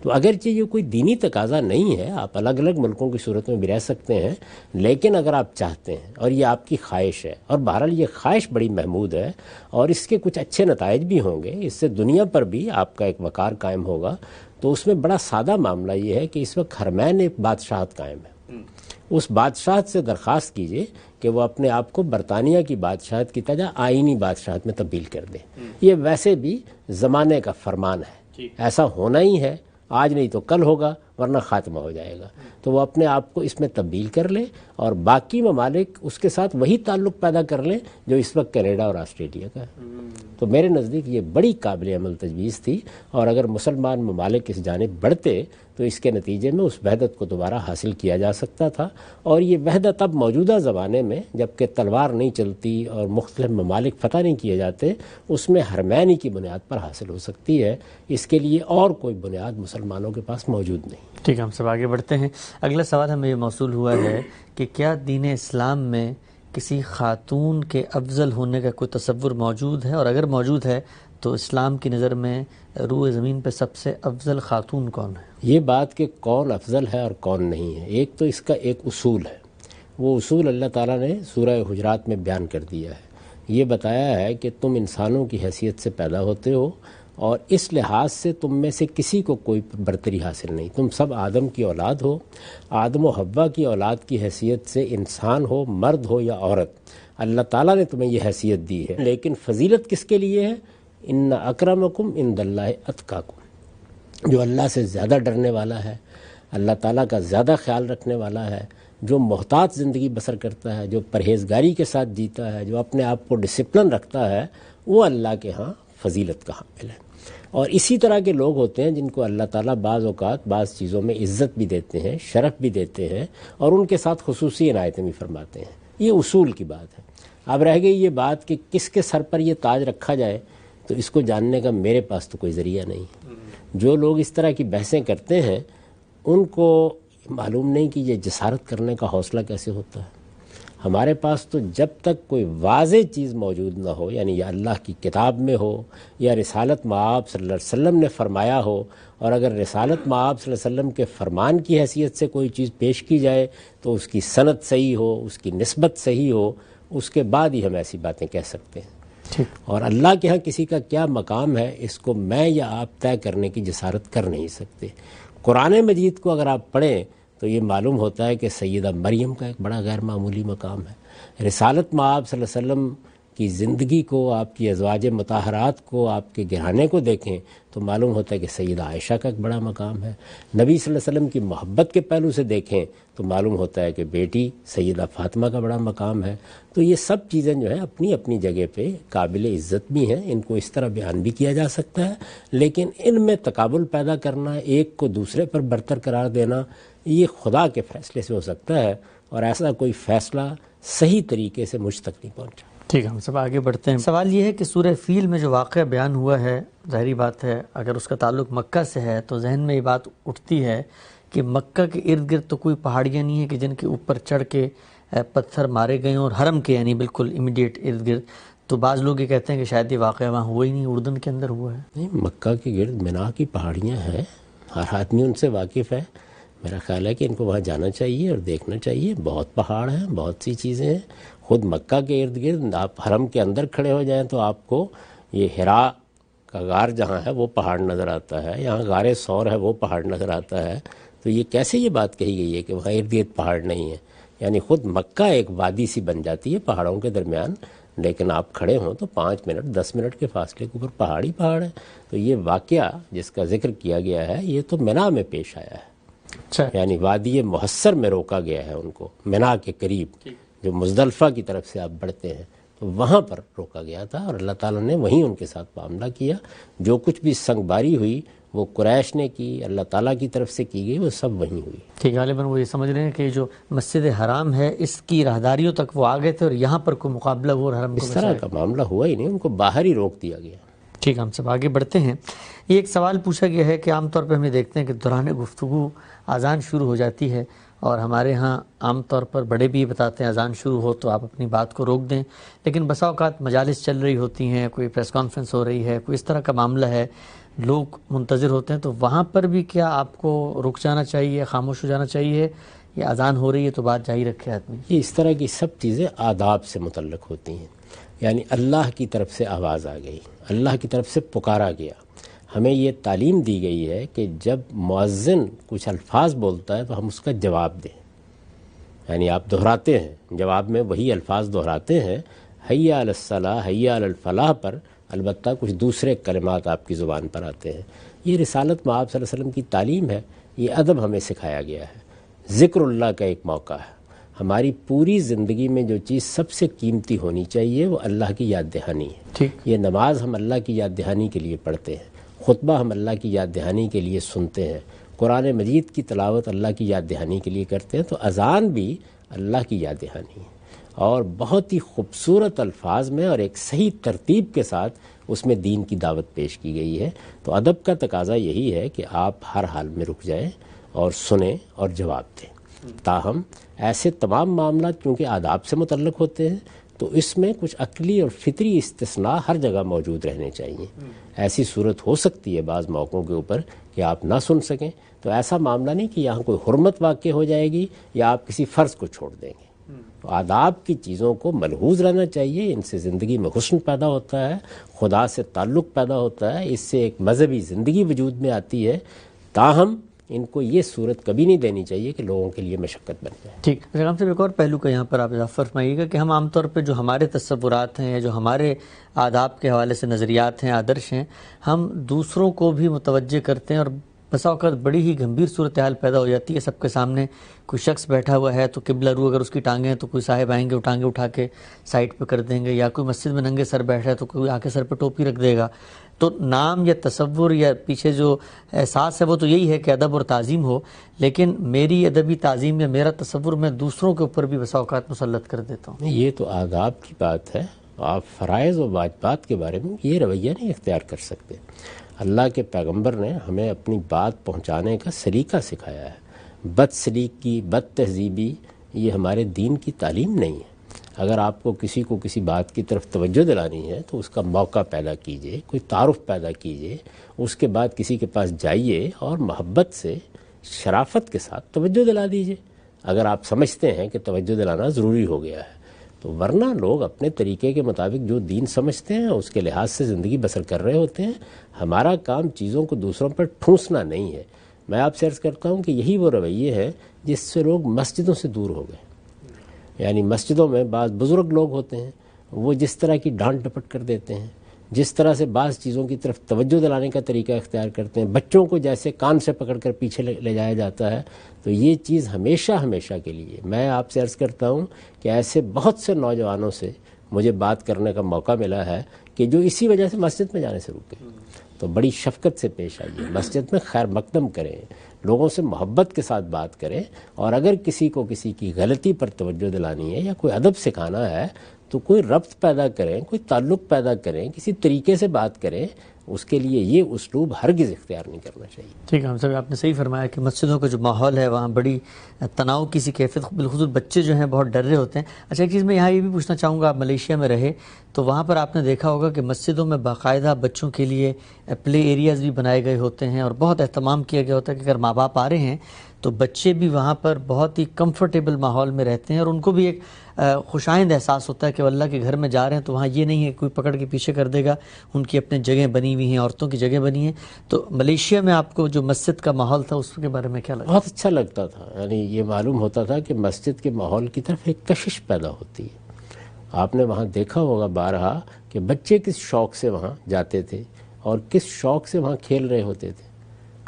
تو اگرچہ یہ کوئی دینی تقاضا نہیں ہے، آپ الگ الگ ملکوں کی صورت میں بھی رہ سکتے ہیں، لیکن اگر آپ چاہتے ہیں اور یہ آپ کی خواہش ہے، اور بہرحال یہ خواہش بڑی محمود ہے اور اس کے کچھ اچھے نتائج بھی ہوں گے، اس سے دنیا پر بھی آپ کا ایک وقار قائم ہوگا، تو اس میں بڑا سادہ معاملہ یہ ہے کہ اس وقت حرمین ایک بادشاہت قائم ہے، اس بادشاہت سے درخواست کیجئے کہ وہ اپنے آپ کو برطانیہ کی بادشاہت کی طرح آئینی بادشاہت میں تبدیل کر دے۔ یہ ویسے بھی زمانے کا فرمان ہے، ایسا ہونا ہی ہے، آج نہیں تو کل ہوگا، ورنہ خاتمہ ہو جائے گا۔ تو وہ اپنے آپ کو اس میں تبدیل کر لے اور باقی ممالک اس کے ساتھ وہی تعلق پیدا کر لیں جو اس وقت کینیڈا اور آسٹریلیا کا ہے۔ تو میرے نزدیک یہ بڑی قابل عمل تجویز تھی، اور اگر مسلمان ممالک اس جانب بڑھتے تو اس کے نتیجے میں اس وحدت کو دوبارہ حاصل کیا جا سکتا تھا، اور یہ وحدت اب موجودہ زمانے میں جبکہ تلوار نہیں چلتی اور مختلف ممالک فتح نہیں کیے جاتے، اس میں حرمینی کی بنیاد پر حاصل ہو سکتی ہے۔ اس کے لیے اور کوئی بنیاد مسلمانوں کے پاس موجود نہیں۔ ٹھیک ہے، ہم سب آگے بڑھتے ہیں۔ اگلا سوال ہمیں یہ موصول ہوا ہے کہ کیا دین اسلام میں کسی خاتون کے افضل ہونے کا کوئی تصور موجود ہے، اور اگر موجود ہے تو اسلام کی نظر میں روئے زمین پہ سب سے افضل خاتون کون ہے؟ یہ بات کہ کون افضل ہے اور کون نہیں ہے، ایک تو اس کا ایک اصول ہے، وہ اصول اللہ تعالیٰ نے سورہ حجرات میں بیان کر دیا ہے۔ یہ بتایا ہے کہ تم انسانوں کی حیثیت سے پیدا ہوتے ہو، اور اس لحاظ سے تم میں سے کسی کو کوئی برتری حاصل نہیں، تم سب آدم کی اولاد ہو، آدم و حوا کی اولاد کی حیثیت سے انسان ہو، مرد ہو یا عورت، اللہ تعالیٰ نے تمہیں یہ حیثیت دی ہے۔ لیکن فضیلت کس کے لیے ہے؟ ان اکرمکم عند اللہ اتقاکم، جو اللہ سے زیادہ ڈرنے والا ہے، اللہ تعالیٰ کا زیادہ خیال رکھنے والا ہے، جو محتاط زندگی بسر کرتا ہے، جو پرہیزگاری کے ساتھ جیتا ہے، جو اپنے آپ کو ڈسپلن رکھتا ہے، وہ اللہ کے ہاں فضیلت کا حامل ہے۔ اور اسی طرح کے لوگ ہوتے ہیں جن کو اللہ تعالیٰ بعض اوقات بعض چیزوں میں عزت بھی دیتے ہیں، شرف بھی دیتے ہیں، اور ان کے ساتھ خصوصی عنایتیں بھی فرماتے ہیں۔ یہ اصول کی بات ہے۔ اب رہ گئی یہ بات کہ کس کے سر پر یہ تاج رکھا جائے، تو اس کو جاننے کا میرے پاس تو کوئی ذریعہ نہیں۔ جو لوگ اس طرح کی بحثیں کرتے ہیں ان کو معلوم نہیں کہ یہ جسارت کرنے کا حوصلہ کیسے ہوتا ہے۔ ہمارے پاس تو جب تک کوئی واضح چیز موجود نہ ہو، یعنی یا اللہ کی کتاب میں ہو یا رسالت مآب صلی اللہ علیہ وسلم نے فرمایا ہو، اور اگر رسالت مآب صلی اللہ علیہ وسلم کے فرمان کی حیثیت سے کوئی چیز پیش کی جائے تو اس کی سند صحیح ہو، اس کی نسبت صحیح ہو، اس کے بعد ہی ہم ایسی باتیں کہہ سکتے ہیں۔ اور اللہ کے ہاں کسی کا کیا مقام ہے، اس کو میں یا آپ طے کرنے کی جسارت کر نہیں سکتے۔ قرآن مجید کو اگر آپ پڑھیں تو یہ معلوم ہوتا ہے کہ سیدہ مریم کا ایک بڑا غیر معمولی مقام ہے۔ رسالت مآب صلی اللہ علیہ وسلم کی زندگی کو، آپ کی ازواج مطہرات کو، آپ کے گھرانے کو دیکھیں تو معلوم ہوتا ہے کہ سیدہ عائشہ کا ایک بڑا مقام ہے. نبی صلی اللہ علیہ وسلم کی محبت کے پہلو سے دیکھیں تو معلوم ہوتا ہے کہ بیٹی سیدہ فاطمہ کا بڑا مقام ہے. تو یہ سب چیزیں جو ہیں اپنی اپنی جگہ پہ قابل عزت بھی ہیں، ان کو اس طرح بیان بھی کیا جا سکتا ہے، لیکن ان میں تقابل پیدا کرنا، ایک کو دوسرے پر برتر قرار دینا، یہ خدا کے فیصلے سے ہو سکتا ہے، اور ایسا کوئی فیصلہ صحیح طریقے سے مجھ تک نہیں پہنچا. ٹھیک ہے، ہم سب آگے بڑھتے ہیں. سوال یہ ہے کہ سورہ فیل میں جو واقعہ بیان ہوا ہے، ظاہری بات ہے اگر اس کا تعلق مکہ سے ہے تو ذہن میں یہ بات اٹھتی ہے کہ مکہ کے ارد گرد تو کوئی پہاڑیاں نہیں ہیں کہ جن کے اوپر چڑھ کے پتھر مارے گئے ہوں، اور حرم کے یعنی بالکل امیڈیٹ ارد گرد. تو بعض لوگ یہ کہتے ہیں کہ شاید یہ واقعہ وہاں ہوا ہی نہیں، اردن کے اندر ہوا ہے. نہیں، مکہ کے گرد مینا کی پہاڑیاں ہیں، ہر آدمی ان سے واقف ہے. میرا خیال ہے کہ ان کو وہاں جانا چاہیے اور دیکھنا چاہیے. بہت پہاڑ ہیں، بہت سی چیزیں ہیں. خود مکہ کے ارد گرد آپ حرم کے اندر کھڑے ہو جائیں تو آپ کو یہ حرا کا غار جہاں ہے وہ پہاڑ نظر آتا ہے، یہاں غار ثور ہے وہ پہاڑ نظر آتا ہے. تو یہ کیسے یہ بات کہی گئی ہے کہ وہاں ارد گرد پہاڑ نہیں ہے؟ یعنی خود مکہ ایک وادی سی بن جاتی ہے پہاڑوں کے درمیان، لیکن آپ کھڑے ہوں تو 5 منٹ 10 منٹ کے فاصلے کے اوپر پہاڑ ہی پہاڑ ہے. تو یہ واقعہ جس کا ذکر کیا گیا ہے یہ تو مینا میں پیش آیا ہے. اچھا، یعنی وادی محصر میں روکا گیا ہے ان کو، مینا کے قریب جو مزدلفہ کی طرف سے آپ بڑھتے ہیں تو وہاں پر روکا گیا تھا، اور اللہ تعالیٰ نے وہیں ان کے ساتھ معاملہ کیا. جو کچھ بھی سنگ باری ہوئی وہ قریش نے کی، اللہ تعالیٰ کی طرف سے کی گئی، وہ سب وہیں ہوئی. ٹھیک ہے. غالباً وہ یہ سمجھ رہے ہیں کہ جو مسجد حرام ہے اس کی راہداریوں تک وہ آ گئے تھے اور یہاں پر کوئی مقابلہ ہوا اور حرم کو اس طرح کا معاملہ ہوا ہی نہیں، ان کو باہر ہی روک دیا گیا. ٹھیک ہے، ہم سب آگے بڑھتے ہیں. یہ ایک سوال پوچھا گیا ہے کہ عام طور پہ ہم یہ دیکھتے ہیں کہ دوران گفتگو اذان شروع ہو جاتی ہے، اور ہمارے ہاں عام طور پر بڑے بھی بتاتے ہیں اذان شروع ہو تو آپ اپنی بات کو روک دیں، لیکن بسا اوقات مجالس چل رہی ہوتی ہیں، کوئی پریس کانفرنس ہو رہی ہے، کوئی اس طرح کا معاملہ ہے، لوگ منتظر ہوتے ہیں، تو وہاں پر بھی کیا آپ کو رک جانا چاہیے، خاموش ہو جانا چاہیے، یا اذان ہو رہی ہے تو بات جاری رکھے آدمی؟ یہ اس طرح کی سب چیزیں آداب سے متعلق ہوتی ہیں. یعنی اللہ کی طرف سے آواز آ گئی، اللہ کی طرف سے پکارا گیا. ہمیں یہ تعلیم دی گئی ہے کہ جب مؤذن کچھ الفاظ بولتا ہے تو ہم اس کا جواب دیں. یعنی آپ دہراتے ہیں، جواب میں وہی الفاظ دہراتے ہیں، حی علی الصلاح، حی علی الفلاح پر، البتہ کچھ دوسرے کلمات آپ کی زبان پر آتے ہیں. یہ رسالت مآب صلی اللہ علیہ وسلم کی تعلیم ہے، یہ ادب ہمیں سکھایا گیا ہے. ذکر اللہ کا ایک موقع ہے. ہماری پوری زندگی میں جو چیز سب سے قیمتی ہونی چاہیے وہ اللہ کی یاد دہانی ہے. ٹھیک. یہ نماز ہم اللہ کی یاد دہانی کے لیے پڑھتے ہیں، خطبہ ہم اللہ کی یاد دہانی کے لیے سنتے ہیں، قرآن مجید کی تلاوت اللہ کی یاد دہانی کے لیے کرتے ہیں. تو اذان بھی اللہ کی یاد دہانی ہے، اور بہت ہی خوبصورت الفاظ میں اور ایک صحیح ترتیب کے ساتھ اس میں دین کی دعوت پیش کی گئی ہے. تو ادب کا تقاضا یہی ہے کہ آپ ہر حال میں رک جائیں اور سنیں اور جواب دیں. تاہم ایسے تمام معاملات کیونکہ آداب سے متعلق ہوتے ہیں تو اس میں کچھ عقلی اور فطری استثناء ہر جگہ موجود رہنے چاہیے. ایسی صورت ہو سکتی ہے بعض موقعوں کے اوپر کہ آپ نہ سن سکیں، تو ایسا معاملہ نہیں کہ یہاں کوئی حرمت واقع ہو جائے گی یا آپ کسی فرض کو چھوڑ دیں گے. تو آداب کی چیزوں کو ملحوظ رہنا چاہیے، ان سے زندگی میں حسن پیدا ہوتا ہے، خدا سے تعلق پیدا ہوتا ہے، اس سے ایک مذہبی زندگی وجود میں آتی ہے. تاہم ان کو یہ صورت کبھی نہیں دینی چاہیے کہ لوگوں کے لیے مشقت بن جائے. ٹھیک. ہم سے ایک اور پہلو کا یہاں پر آپ اضافہ فرمائیے گا کہ ہم عام طور پہ جو ہمارے تصورات ہیں یا جو ہمارے آداب کے حوالے سے نظریات ہیں، آدرش ہیں، ہم دوسروں کو بھی متوجہ کرتے ہیں، اور بسا اوقات بڑی ہی گمبھیر صورتحال پیدا ہو جاتی ہے. سب کے سامنے کوئی شخص بیٹھا ہوا ہے تو قبلہ رو اگر اس کی ٹانگیں ہیں تو کوئی صاحب آئیں گے، وہ ٹانگیں اٹھا کے سائڈ پہ کر دیں گے، یا کوئی مسجد میں ننگے سر بیٹھا ہے تو کوئی آ کے سر پہ ٹوپی رکھ دے گا. تو نام یا تصور یا پیچھے جو احساس ہے وہ تو یہی ہے کہ ادب اور تعظیم ہو، لیکن میری ادبی تعظیم یا میرا تصور میں دوسروں کے اوپر بھی بسا اوقات مسلط کر دیتا ہوں. یہ تو آداب کی بات ہے. آپ فرائض و واجبات کے بارے میں یہ رویہ نہیں اختیار کر سکتے. اللہ کے پیغمبر نے ہمیں اپنی بات پہنچانے کا سلیقہ سکھایا ہے. بد سلیقی، بد تہذیبی یہ ہمارے دین کی تعلیم نہیں ہے. اگر آپ کو کسی بات کی طرف توجہ دلانی ہے تو اس کا موقع پیدا کیجئے، کوئی تعارف پیدا کیجئے، اس کے بعد کسی کے پاس جائیے اور محبت سے، شرافت کے ساتھ توجہ دلا دیجئے اگر آپ سمجھتے ہیں کہ توجہ دلانا ضروری ہو گیا ہے. تو ورنہ لوگ اپنے طریقے کے مطابق جو دین سمجھتے ہیں اس کے لحاظ سے زندگی بسر کر رہے ہوتے ہیں. ہمارا کام چیزوں کو دوسروں پر ٹھونسنا نہیں ہے. میں آپ سے عرض کرتا ہوں کہ یہی وہ رویے ہے جس سے لوگ مسجدوں سے دور ہو گئے. یعنی مسجدوں میں بعض بزرگ لوگ ہوتے ہیں، وہ جس طرح کی ڈانٹ ڈپٹ کر دیتے ہیں، جس طرح سے بعض چیزوں کی طرف توجہ دلانے کا طریقہ اختیار کرتے ہیں، بچوں کو جیسے کان سے پکڑ کر پیچھے لے جایا جاتا ہے، تو یہ چیز ہمیشہ کے لیے میں آپ سے عرض کرتا ہوں کہ ایسے بہت سے نوجوانوں سے مجھے بات کرنے کا موقع ملا ہے کہ جو اسی وجہ سے مسجد میں جانے سے رکے. تو بڑی شفقت سے پیش آئیے، مسجد میں خیر مقدم کریں، لوگوں سے محبت کے ساتھ بات کریں، اور اگر کسی کو کسی کی غلطی پر توجہ دلانی ہے یا کوئی ادب سکھانا ہے تو کوئی ربط پیدا کریں، کوئی تعلق پیدا کریں، کسی طریقے سے بات کریں. اس کے لیے یہ اسلوب ہرگز اختیار نہیں کرنا چاہیے. ٹھیک ہے ہم صاحب، آپ نے صحیح فرمایا کہ مسجدوں کا جو ماحول ہے وہاں بڑی تناؤ کی سی کیفیت، بالخصوص بچے جو ہیں بہت ڈر رہے ہوتے ہیں. اچھا ایک چیز میں یہاں یہ بھی پوچھنا چاہوں گا، آپ ملیشیا میں رہے تو وہاں پر آپ نے دیکھا ہوگا کہ مسجدوں میں باقاعدہ بچوں کے لیے پلے ایریاز بھی بنائے گئے ہوتے ہیں اور بہت اہتمام کیا گیا ہوتا ہے کہ اگر ماں باپ آ رہے ہیں تو بچے بھی وہاں پر بہت ہی کمفرٹیبل ماحول میں رہتے ہیں اور ان کو بھی ایک خوشائند احساس ہوتا ہے کہ وہ اللہ کے گھر میں جا رہے ہیں تو وہاں یہ نہیں ہے کوئی پکڑ کے پیچھے کر دے گا، ان کی اپنے جگہیں بنی ہوئی ہیں، عورتوں کی جگہ بنی ہیں. تو ملیشیا میں آپ کو جو مسجد کا ماحول تھا اس کے بارے میں کیا لگا؟ بہت اچھا لگتا تھا، یعنی یہ معلوم ہوتا تھا کہ مسجد کے ماحول کی طرف ایک کشش پیدا ہوتی ہے. آپ نے وہاں دیکھا ہوگا بارہا کہ بچے کس شوق سے وہاں جاتے تھے اور کس شوق سے وہاں کھیل رہے ہوتے تھے.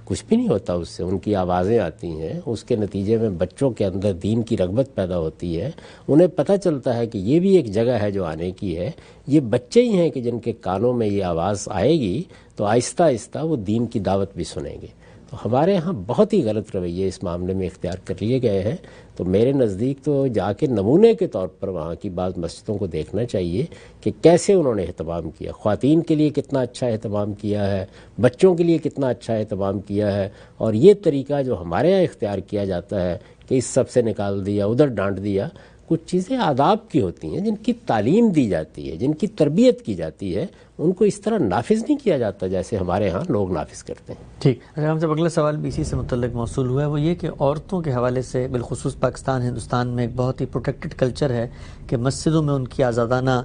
کچھ بھی نہیں ہوتا اس سے، ان کی آوازیں آتی ہیں، اس کے نتیجے میں بچوں کے اندر دین کی رغبت پیدا ہوتی ہے. انہیں پتہ چلتا ہے کہ یہ بھی ایک جگہ ہے جو آنے کی ہے. یہ بچے ہی ہیں کہ جن کے کانوں میں یہ آواز آئے گی تو آہستہ آہستہ وہ دین کی دعوت بھی سنیں گے. تو ہمارے ہاں بہت ہی غلط رویے اس معاملے میں اختیار کر لیے گئے ہیں. تو میرے نزدیک تو جا کے نمونے کے طور پر وہاں کی بعض مسجدوں کو دیکھنا چاہیے کہ کیسے انہوں نے اہتمام کیا، خواتین کے لیے کتنا اچھا اہتمام کیا ہے، بچوں کے لیے کتنا اچھا اہتمام کیا ہے. اور یہ طریقہ جو ہمارے یہاں اختیار کیا جاتا ہے کہ اس سب سے نکال دیا، ادھر ڈانٹ دیا، کچھ چیزیں آداب کی ہوتی ہیں جن کی تعلیم دی جاتی ہے، جن کی تربیت کی جاتی ہے، ان کو اس طرح نافذ نہیں کیا جاتا جیسے ہمارے ہاں لوگ نافذ کرتے ہیں. ٹھیک. اگر ہم سے اگلا سوال بھی اسی سے متعلق موصول ہوا ہے، وہ یہ کہ عورتوں کے حوالے سے بالخصوص پاکستان ہندوستان میں ایک بہت ہی پروٹیکٹڈ کلچر ہے کہ مسجدوں میں ان کی آزادانہ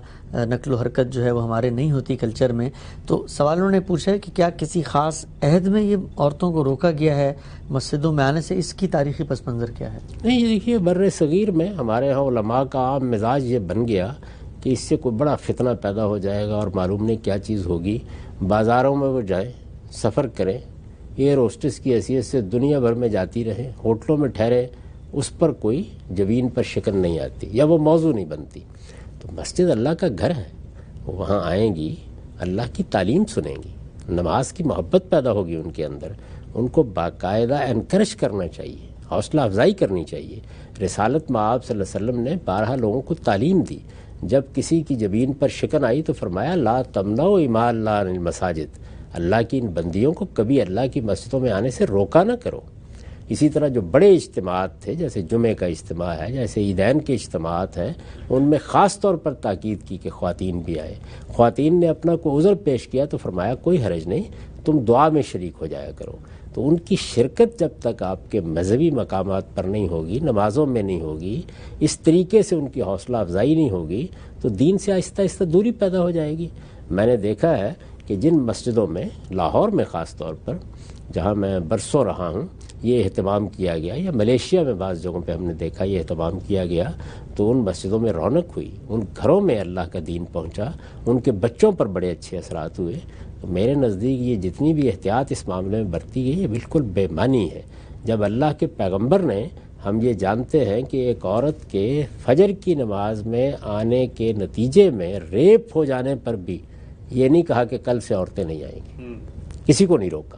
نقل و حرکت جو ہے وہ ہمارے نہیں ہوتی کلچر میں. تو سوالوں نے پوچھا ہے کہ کیا کسی خاص عہد میں یہ عورتوں کو روکا گیا ہے مسجدوں میں آنے سے؟ اس کی تاریخی پس منظر کیا ہے؟ نہیں، یہ دیکھیے بر صغیر میں ہمارے ہاں علماء کا عام مزاج یہ بن گیا کہ اس سے کوئی بڑا فتنہ پیدا ہو جائے گا اور معلوم نہیں کیا چیز ہوگی. بازاروں میں وہ جائیں، سفر کریں، ایئر ہوسٹس کی حیثیت سے دنیا بھر میں جاتی رہیں، ہوٹلوں میں ٹھہریں، اس پر کوئی جبین پر شکن نہیں آتی یا وہ موضوع نہیں بنتی. تو مسجد اللہ کا گھر ہے، وہاں آئیں گی، اللہ کی تعلیم سنیں گی، نماز کی محبت پیدا ہوگی ان کے اندر. ان کو باقاعدہ انکریج کرنا چاہیے، حوصلہ افزائی کرنی چاہیے. رسالت مآب صلی اللہ علیہ وسلم نے بارہا لوگوں کو تعلیم دی. جب کسی کی جبین پر شکن آئی تو فرمایا لا تمنعوا اماء اللہ عن المساجد، اللہ کی ان بندیوں کو کبھی اللہ کی مسجدوں میں آنے سے روکا نہ کرو. اسی طرح جو بڑے اجتماعات تھے جیسے جمعہ کا اجتماع ہے، جیسے عیدین کے اجتماعات ہیں، ان میں خاص طور پر تاکید کی کہ خواتین بھی آئے. خواتین نے اپنا کوئی عذر پیش کیا تو فرمایا کوئی حرج نہیں، تم دعا میں شریک ہو جایا کرو. تو ان کی شرکت جب تک آپ کے مذہبی مقامات پر نہیں ہوگی، نمازوں میں نہیں ہوگی، اس طریقے سے ان کی حوصلہ افزائی نہیں ہوگی تو دین سے آہستہ آہستہ دوری پیدا ہو جائے گی. میں نے دیکھا ہے کہ جن مسجدوں میں، لاہور میں خاص طور پر جہاں میں برسوں رہا ہوں، یہ اہتمام کیا گیا، یا ملیشیا میں بعض جگہوں پہ ہم نے دیکھا یہ اہتمام کیا گیا، تو ان مسجدوں میں رونق ہوئی، ان گھروں میں اللہ کا دین پہنچا، ان کے بچوں پر بڑے اچھے اثرات ہوئے. تو میرے نزدیک یہ جتنی بھی احتیاط اس معاملے میں برتی گئی یہ بالکل بے معنی ہے. جب اللہ کے پیغمبر نے، ہم یہ جانتے ہیں کہ ایک عورت کے فجر کی نماز میں آنے کے نتیجے میں ریپ ہو جانے پر بھی یہ نہیں کہا کہ کل سے عورتیں نہیں آئیں گی، کسی کو نہیں روکا.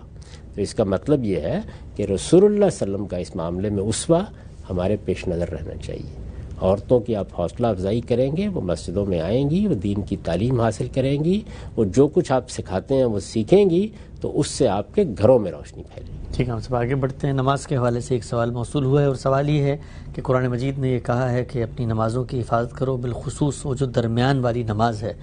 تو اس کا مطلب یہ ہے کہ رسول اللہ صلی اللہ علیہ وسلم کا اس معاملے میں اسوہ ہمارے پیش نظر رہنا چاہیے. عورتوں کی آپ حوصلہ افزائی کریں گے، وہ مسجدوں میں آئیں گی، وہ دین کی تعلیم حاصل کریں گی، وہ جو کچھ آپ سکھاتے ہیں وہ سیکھیں گی، تو اس سے آپ کے گھروں میں روشنی پھیلے گی. ٹھیک ہے، ہم سب آگے بڑھتے ہیں. نماز کے حوالے سے ایک سوال موصول ہوا ہے اور سوال یہ ہے کہ قرآن مجید نے یہ کہا ہے کہ اپنی نمازوں کی حفاظت کرو، بالخصوص وہ جو درمیان والی نماز ہے.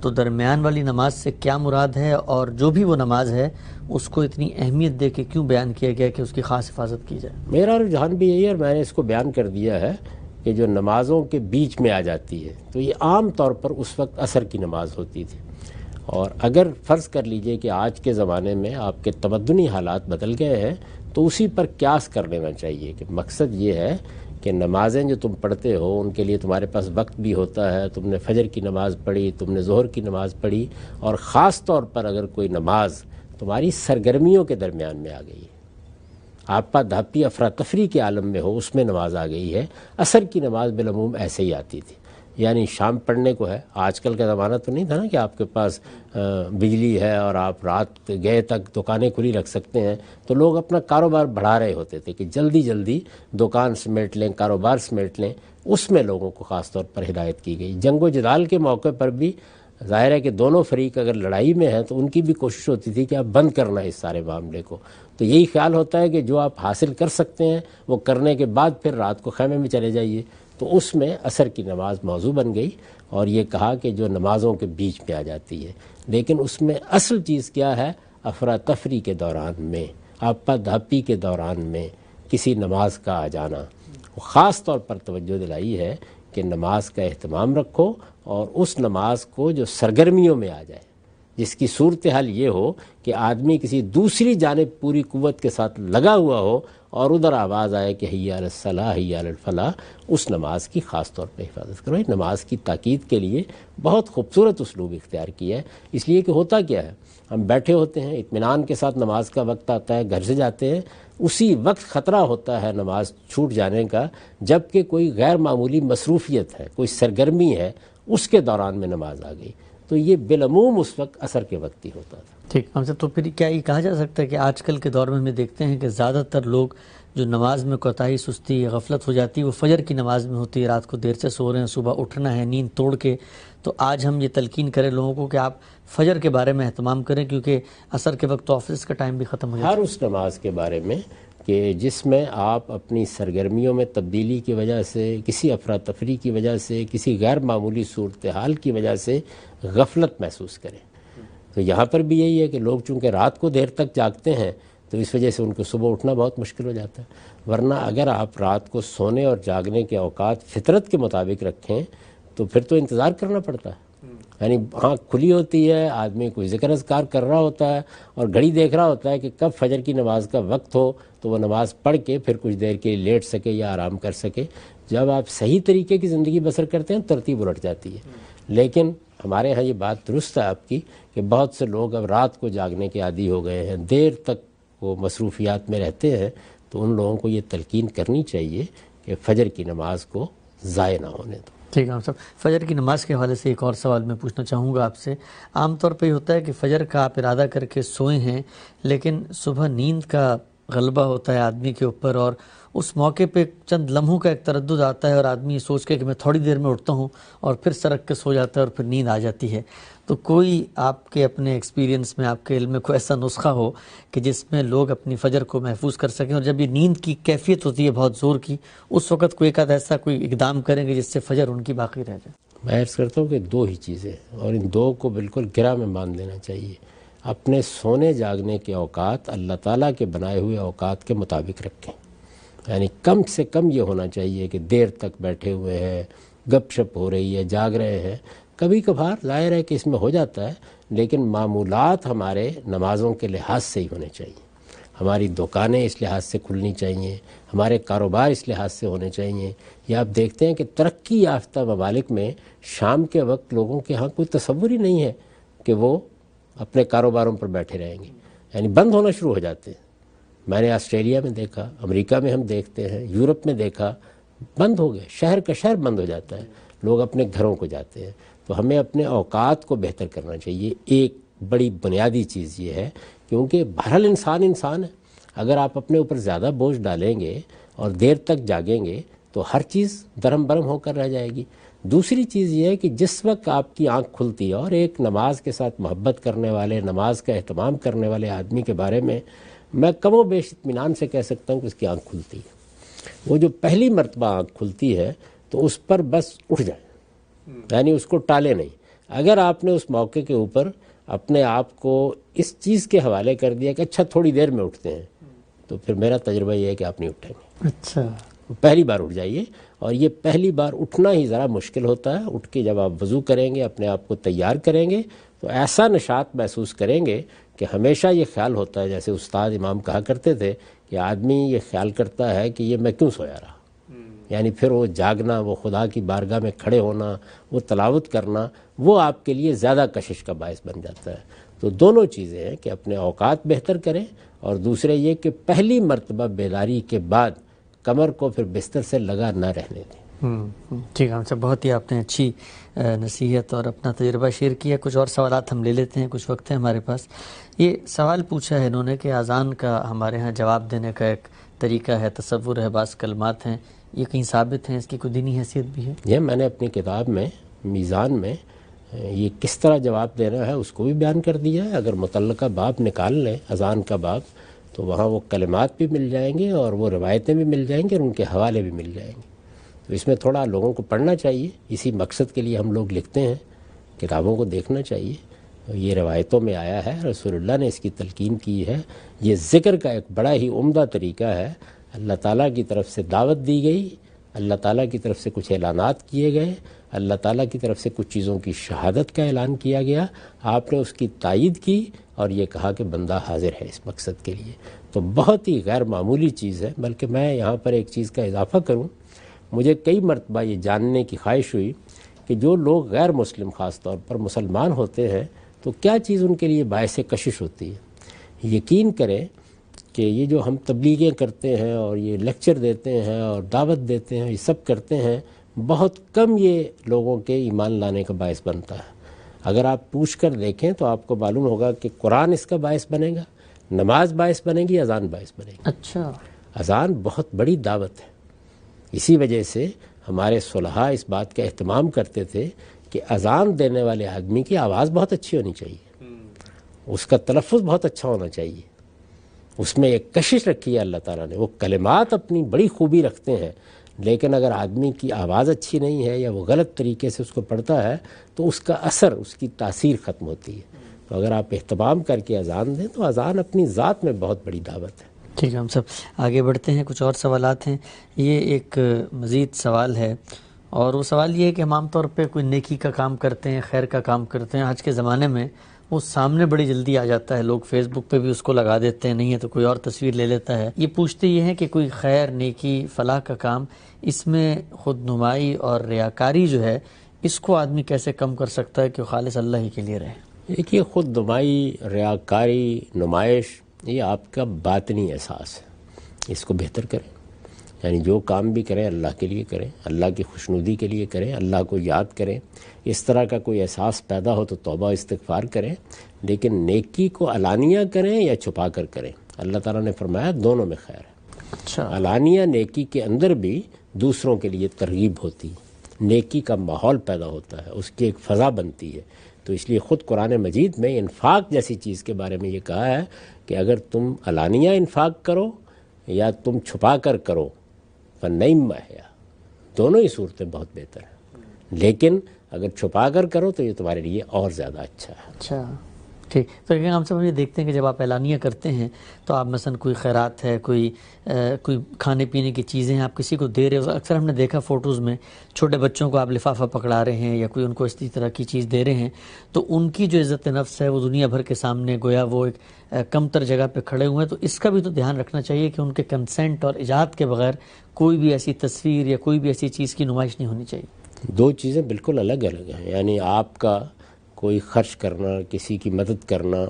تو درمیان والی نماز سے کیا مراد ہے، اور جو بھی وہ نماز ہے اس کو اتنی اہمیت دے کے کیوں بیان کیا گیا کہ اس کی خاص حفاظت کی جائے؟ میرا رجحان بھی یہی ہے اور میں نے اس کو بیان کر دیا ہے کہ جو نمازوں کے بیچ میں آ جاتی ہے تو یہ عام طور پر اس وقت عصر کی نماز ہوتی تھی. اور اگر فرض کر لیجئے کہ آج کے زمانے میں آپ کے تمدنی حالات بدل گئے ہیں تو اسی پر قیاس کر لینا چاہیے کہ مقصد یہ ہے کہ نمازیں جو تم پڑھتے ہو ان کے لیے تمہارے پاس وقت بھی ہوتا ہے. تم نے فجر کی نماز پڑھی, تم نے ظہر کی نماز پڑھی, اور خاص طور پر اگر کوئی نماز تمہاری سرگرمیوں کے درمیان میں آ گئی ہے, آپا دھاپی افراتفری کے عالم میں ہو, اس میں نماز آ گئی ہے. عصر کی نماز بالعموم ایسے ہی آتی تھی, یعنی شام پڑھنے کو ہے. آج کل کا زمانہ تو نہیں تھا نا کہ آپ کے پاس بجلی ہے اور آپ رات گئے تک دکانیں کھلی رکھ سکتے ہیں, تو لوگ اپنا کاروبار بڑھا رہے ہوتے تھے کہ جلدی جلدی دکان سمیٹ لیں, کاروبار سمیٹ لیں. اس میں لوگوں کو خاص طور پر ہدایت کی گئی. جنگ و جدال کے موقع پر بھی ظاہر ہے کہ دونوں فریق اگر لڑائی میں ہیں تو ان کی بھی کوشش ہوتی تھی کہ آپ بند کرنا اس سارے معاملے کو. تو یہی خیال ہوتا ہے کہ جو آپ حاصل کر سکتے ہیں وہ کرنے کے بعد پھر رات کو خیمے میں چلے جائیے. تو اس میں عصر کی نماز موضوع بن گئی, اور یہ کہا کہ جو نمازوں کے بیچ میں آ جاتی ہے. لیکن اس میں اصل چیز کیا ہے؟ افراتفری کے دوران میں, آپا دھاپی کے دوران میں کسی نماز کا آ جانا. خاص طور پر توجہ دلائی ہے کہ نماز کا اہتمام رکھو, اور اس نماز کو جو سرگرمیوں میں آ جائے, جس کی صورتحال یہ ہو کہ آدمی کسی دوسری جانب پوری قوت کے ساتھ لگا ہوا ہو اور ادھر آواز آئے کہ حی علی الصلاح حی علی الفلاح, اس نماز کی خاص طور پہ حفاظت کرو. نماز کی تاکید کے لیے بہت خوبصورت اسلوب اختیار کیا ہے. اس لیے کہ ہوتا کیا ہے, ہم بیٹھے ہوتے ہیں, اطمینان کے ساتھ نماز کا وقت آتا ہے, گھر سے جاتے ہیں, اسی وقت خطرہ ہوتا ہے نماز چھوٹ جانے کا, جبکہ کوئی غیر معمولی مصروفیت ہے, کوئی سرگرمی ہے, اس کے دوران میں نماز آ گئی. تو یہ بالعموم اس وقت عصر کے وقت ہی ہوتا تھا. ٹھیک ہم سے. تو پھر کیا یہ کہا جا سکتا ہے کہ آج کل کے دور میں ہمیں دیکھتے ہیں کہ زیادہ تر لوگ جو نماز میں کوتاہی, سستی, غفلت ہو جاتی ہے وہ فجر کی نماز میں ہوتی ہے. رات کو دیر سے سو رہے ہیں, صبح اٹھنا ہے نیند توڑ کے. تو آج ہم یہ تلقین کریں لوگوں کو کہ آپ فجر کے بارے میں اہتمام کریں, کیونکہ عصر کے وقت تو آفس کا ٹائم بھی ختم ہو جاتا ہے. ہر اس نماز کے بارے میں کہ جس میں آپ اپنی سرگرمیوں میں تبدیلی کی وجہ سے, کسی افراتفری کی وجہ سے, کسی غیر معمولی صورتحال کی وجہ سے غفلت محسوس کریں. تو یہاں پر بھی یہی ہے کہ لوگ چونکہ رات کو دیر تک جاگتے ہیں تو اس وجہ سے ان کو صبح اٹھنا بہت مشکل ہو جاتا ہے. ورنہ اگر آپ رات کو سونے اور جاگنے کے اوقات فطرت کے مطابق رکھیں تو پھر تو انتظار کرنا پڑتا ہے. یعنی آنکھ کھلی ہوتی ہے, آدمی کوئی ذکر اذکار کر رہا ہوتا ہے اور گھڑی دیکھ رہا ہوتا ہے کہ کب فجر کی نماز کا وقت ہو تو وہ نماز پڑھ کے پھر کچھ دیر کے لیے لیٹ سکے یا آرام کر سکے. جب آپ صحیح طریقے کی زندگی بسر کرتے ہیں ترتیب الٹ جاتی ہے. لیکن ہمارے ہاں یہ بات درست ہے آپ کی کہ بہت سے لوگ اب رات کو جاگنے کے عادی ہو گئے ہیں, دیر تک وہ مصروفیات میں رہتے ہیں. تو ان لوگوں کو یہ تلقین کرنی چاہیے کہ فجر کی نماز کو ضائع نہ ہونے دو. ٹھیک ہے صاحب. فجر کی نماز کے حوالے سے ایک اور سوال میں پوچھنا چاہوں گا آپ سے. عام طور پہ یہ ہوتا ہے کہ فجر کا آپ ارادہ کر کے سوئے ہیں, لیکن صبح نیند کا غلبہ ہوتا ہے آدمی کے اوپر, اور اس موقع پہ چند لمحوں کا ایک تردد آتا ہے اور آدمی یہ سوچ کے کہ میں تھوڑی دیر میں اٹھتا ہوں اور پھر سرک کے سو جاتا ہے اور پھر نیند آ جاتی ہے. تو کوئی آپ کے اپنے ایکسپیرینس میں, آپ کے علم میں کوئی ایسا نسخہ ہو کہ جس میں لوگ اپنی فجر کو محفوظ کر سکیں, اور جب یہ نیند کی کیفیت ہوتی ہے بہت زور کی, اس وقت کوئی ایک آدھ ایسا کوئی اقدام کریں گے جس سے فجر ان کی باقی رہ جائے؟ میں عرض کرتا ہوں کہ دو ہی چیزیں, اور ان دو کو بالکل گرہ میں مان لینا چاہیے. اپنے سونے جاگنے کے اوقات اللہ تعالیٰ کے بنائے ہوئے اوقات کے مطابق رکھیں. یعنی کم سے کم یہ ہونا چاہیے کہ دیر تک بیٹھے ہوئے ہیں, گپ شپ ہو رہی ہے, جاگ رہے ہیں. کبھی کبھار ظاہر ہے کہ اس میں ہو جاتا ہے, لیکن معمولات ہمارے نمازوں کے لحاظ سے ہی ہونے چاہیے. ہماری دکانیں اس لحاظ سے کھلنی چاہیے, ہمارے کاروبار اس لحاظ سے ہونے چاہیے. یا آپ دیکھتے ہیں کہ ترقی یافتہ ممالک میں شام کے وقت لوگوں کے ہاں کوئی تصور ہی نہیں ہے کہ وہ اپنے کاروباروں پر بیٹھے رہیں گے, یعنی بند ہونا شروع ہو جاتے ہیں. میں نے آسٹریلیا میں دیکھا, امریکہ میں ہم دیکھتے ہیں, یورپ میں دیکھا, بند ہو گئے, شہر کا شہر بند ہو جاتا ہے, لوگ اپنے گھروں کو جاتے ہیں. تو ہمیں اپنے اوقات کو بہتر کرنا چاہیے. ایک بڑی بنیادی چیز یہ ہے, کیونکہ بہرحال انسان ہے. اگر آپ اپنے اوپر زیادہ بوجھ ڈالیں گے اور دیر تک جاگیں گے تو ہر چیز درہم برہم ہو کر رہ جائے گی. دوسری چیز یہ ہے کہ جس وقت آپ کی آنکھ کھلتی ہے, اور ایک نماز کے ساتھ محبت کرنے والے, نماز کا اہتمام کرنے والے آدمی کے بارے میں میں کم و بیش اطمینان سے کہہ سکتا ہوں کہ اس کی آنکھ کھلتی ہے. وہ جو پہلی مرتبہ آنکھ کھلتی ہے تو اس پر بس اٹھ جائیں, یعنی اس کو ٹالے نہیں. اگر آپ نے اس موقع کے اوپر اپنے آپ کو اس چیز کے حوالے کر دیا کہ اچھا تھوڑی دیر میں اٹھتے ہیں, تو پھر میرا تجربہ یہ ہے کہ آپ نہیں اٹھیں گے. اچھا, پہلی بار اٹھ جائیے, اور یہ پہلی بار اٹھنا ہی ذرا مشکل ہوتا ہے. اٹھ کے جب آپ وضو کریں گے, اپنے آپ کو تیار کریں گے, تو ایسا نشاط محسوس کریں گے کہ ہمیشہ یہ خیال ہوتا ہے, جیسے استاد امام کہا کرتے تھے کہ آدمی یہ خیال کرتا ہے کہ یہ میں کیوں سویا رہا, یعنی پھر وہ جاگنا، وہ خدا کی بارگاہ میں کھڑے ہونا، وہ تلاوت کرنا، وہ آپ کے لیے زیادہ کشش کا باعث بن جاتا ہے۔ تو دونوں چیزیں ہیں کہ اپنے اوقات بہتر کریں، اور دوسرے یہ کہ پہلی مرتبہ بیداری کے بعد کمر کو پھر بستر سے لگا نہ رہنے دیں۔ ٹھیک ہے صاحب، بہت ہی آپ نے اچھی نصیحت اور اپنا تجربہ شیئر کیا۔ کچھ اور سوالات ہم لے لیتے ہیں، کچھ وقت ہے ہمارے پاس۔ یہ سوال پوچھا ہے انہوں نے کہ اذان کا ہمارے ہاں جواب دینے کا ایک طریقہ ہے، تصور ہے، بعض کلمات ہیں، یہ کہیں ثابت ہیں، اس کی کوئی دینی حیثیت بھی ہے؟ یہ میں نے اپنی کتاب میں میزان میں یہ کس طرح جواب دینا ہے اس کو بھی بیان کر دیا ہے۔ اگر متعلقہ باب نکال لیں، اذان کا باب، تو وہاں وہ کلمات بھی مل جائیں گے اور وہ روایتیں بھی مل جائیں گے اور ان کے حوالے بھی مل جائیں گے۔ تو اس میں تھوڑا لوگوں کو پڑھنا چاہیے، اسی مقصد کے لیے ہم لوگ لکھتے ہیں، کتابوں کو دیکھنا چاہیے۔ یہ روایتوں میں آیا ہے، رسول اللہ نے اس کی تلقین کی ہے۔ یہ ذکر کا ایک بڑا ہی عمدہ طریقہ ہے۔ اللہ تعالیٰ کی طرف سے دعوت دی گئی، اللہ تعالیٰ کی طرف سے کچھ اعلانات کیے گئے، اللہ تعالیٰ کی طرف سے کچھ چیزوں کی شہادت کا اعلان کیا گیا، آپ نے اس کی تائید کی اور یہ کہا کہ بندہ حاضر ہے اس مقصد کے لیے۔ تو بہت ہی غیر معمولی چیز ہے۔ بلکہ میں یہاں پر ایک چیز کا اضافہ کروں، مجھے کئی مرتبہ یہ جاننے کی خواہش ہوئی کہ جو لوگ غیر مسلم خاص طور پر مسلمان ہوتے ہیں تو کیا چیز ان کے لیے باعث کشش ہوتی ہے۔ یقین کریں کہ یہ جو ہم تبلیغیں کرتے ہیں اور یہ لیکچر دیتے ہیں اور دعوت دیتے ہیں، یہ سب کرتے ہیں، بہت کم یہ لوگوں کے ایمان لانے کا باعث بنتا ہے۔ اگر آپ پوچھ کر دیکھیں تو آپ کو معلوم ہوگا کہ قرآن اس کا باعث بنے گا، نماز باعث بنے گی، اذان باعث بنے گی۔ اچھا، اذان بہت بڑی دعوت ہے۔ اسی وجہ سے ہمارے صلحاء اس بات کا اہتمام کرتے تھے کہ اذان دینے والے آدمی کی آواز بہت اچھی ہونی چاہیے، اس کا تلفظ بہت اچھا ہونا چاہیے، اس میں ایک کشش رکھی ہے اللہ تعالیٰ نے۔ وہ کلمات اپنی بڑی خوبی رکھتے ہیں، لیکن اگر آدمی کی آواز اچھی نہیں ہے یا وہ غلط طریقے سے اس کو پڑھتا ہے تو اس کا اثر، اس کی تاثیر ختم ہوتی ہے۔ تو اگر آپ اہتمام کر کے اذان دیں تو اذان اپنی ذات میں بہت بڑی دعوت ہے۔ ٹھیک ہے، ہم سب آگے بڑھتے ہیں، کچھ اور سوالات ہیں۔ یہ ایک مزید سوال ہے، اور وہ سوال یہ ہے کہ ہم عام طور پہ کوئی نیکی کا کام کرتے ہیں، خیر کا کام کرتے ہیں، آج کے زمانے میں وہ سامنے بڑی جلدی آ جاتا ہے، لوگ فیس بک پہ بھی اس کو لگا دیتے ہیں، نہیں ہے تو کوئی اور تصویر لے لیتا ہے۔ یہ پوچھتے یہ ہیں کہ کوئی خیر، نیکی، فلاح کا کام، اس میں خود نمائی اور ریاکاری جو ہے، اس کو آدمی کیسے کم کر سکتا ہے کہ وہ خالص اللہ ہی کے لیے رہے؟ دیکھیے، خود نمائی، ریاکاری، نمائش، یہ آپ کا باطنی احساس ہے، اس کو بہتر کریں۔ یعنی جو کام بھی کریں اللہ کے لیے کریں، اللہ کی خوشنودی کے لیے کریں، اللہ کو یاد کریں۔ اس طرح کا کوئی احساس پیدا ہو تو توبہ استغفار کریں، لیکن نیکی کو علانیہ کریں یا چھپا کر کریں۔ اللہ تعالیٰ نے فرمایا دونوں میں خیر ہے۔ اچھا، علانیہ نیکی کے اندر بھی دوسروں کے لیے ترغیب ہوتی، نیکی کا ماحول پیدا ہوتا ہے، اس کی ایک فضا بنتی ہے۔ تو اس لیے خود قرآن مجید میں انفاق جیسی چیز کے بارے میں یہ کہا ہے کہ اگر تم علانیہ انفاق کرو یا تم چھپا کر کرو، فنعم ہی، دونوں ہی صورتیں بہت بہتر ہیں، لیکن اگر چھپا کر کرو تو یہ تمہارے لیے اور زیادہ اچھا ہے۔ اچھا، ٹھیک۔ تو ہم سب یہ دیکھتے ہیں کہ جب آپ اعلانیہ کرتے ہیں تو آپ مثلا کوئی خیرات ہے، کوئی کھانے پینے کی چیزیں ہیں، آپ کسی کو دے رہے ہو، اکثر ہم نے دیکھا فوٹوز میں چھوٹے بچوں کو آپ لفافہ پکڑا رہے ہیں یا کوئی ان کو اسی طرح کی چیز دے رہے ہیں، تو ان کی جو عزت نفس ہے وہ دنیا بھر کے سامنے گویا وہ ایک کم تر جگہ پہ کھڑے ہوئے ہیں۔ تو اس کا بھی تو دھیان رکھنا چاہیے کہ ان کے کنسنٹ اور اجازت کے بغیر کوئی بھی ایسی تصویر یا کوئی بھی ایسی چیز کی نمائش نہیں ہونی چاہیے۔ دو چیزیں بالکل الگ الگ ہیں۔ یعنی آپ کا کوئی خرچ کرنا، کسی کی مدد کرنا،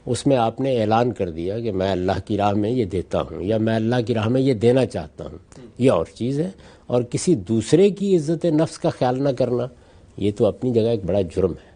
اس میں آپ نے اعلان کر دیا کہ میں اللہ کی راہ میں یہ دیتا ہوں یا میں اللہ کی راہ میں یہ دینا چاہتا ہوں، یہ اور چیز ہے۔ اور کسی دوسرے کی عزت نفس کا خیال نہ کرنا، یہ تو اپنی جگہ ایک بڑا جرم ہے،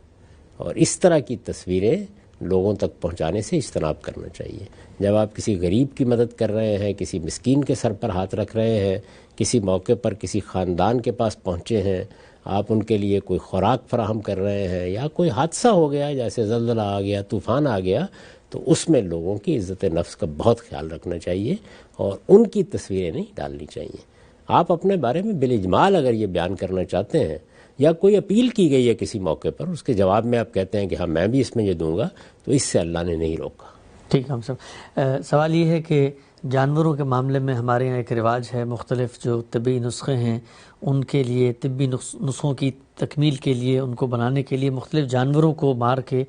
اور اس طرح کی تصویریں لوگوں تک پہنچانے سے اجتناب کرنا چاہیے۔ جب آپ کسی غریب کی مدد کر رہے ہیں، کسی مسکین کے سر پر ہاتھ رکھ رہے ہیں، کسی موقع پر کسی خاندان کے پاس پہنچے ہیں، آپ ان کے لیے کوئی خوراک فراہم کر رہے ہیں، یا کوئی حادثہ ہو گیا جیسے زلزلہ آ گیا، طوفان آ گیا، تو اس میں لوگوں کی عزت نفس کا بہت خیال رکھنا چاہیے اور ان کی تصویریں نہیں ڈالنی چاہیے۔ آپ اپنے بارے میں بالاجمال اگر یہ بیان کرنا چاہتے ہیں یا کوئی اپیل کی گئی ہے کسی موقع پر، اس کے جواب میں آپ کہتے ہیں کہ ہاں میں بھی اس میں یہ دوں گا، تو اس سے اللہ نے نہیں روکا۔ ٹھیک، ہم سب سوال یہ ہے کہ جانوروں کے معاملے میں ہمارے یہاں ایک رواج ہے، مختلف جو طبی نسخے ہیں ان کے لیے، طبی نسخوں کی تکمیل کے لیے، ان کو بنانے کے لیے مختلف جانوروں کو مار کے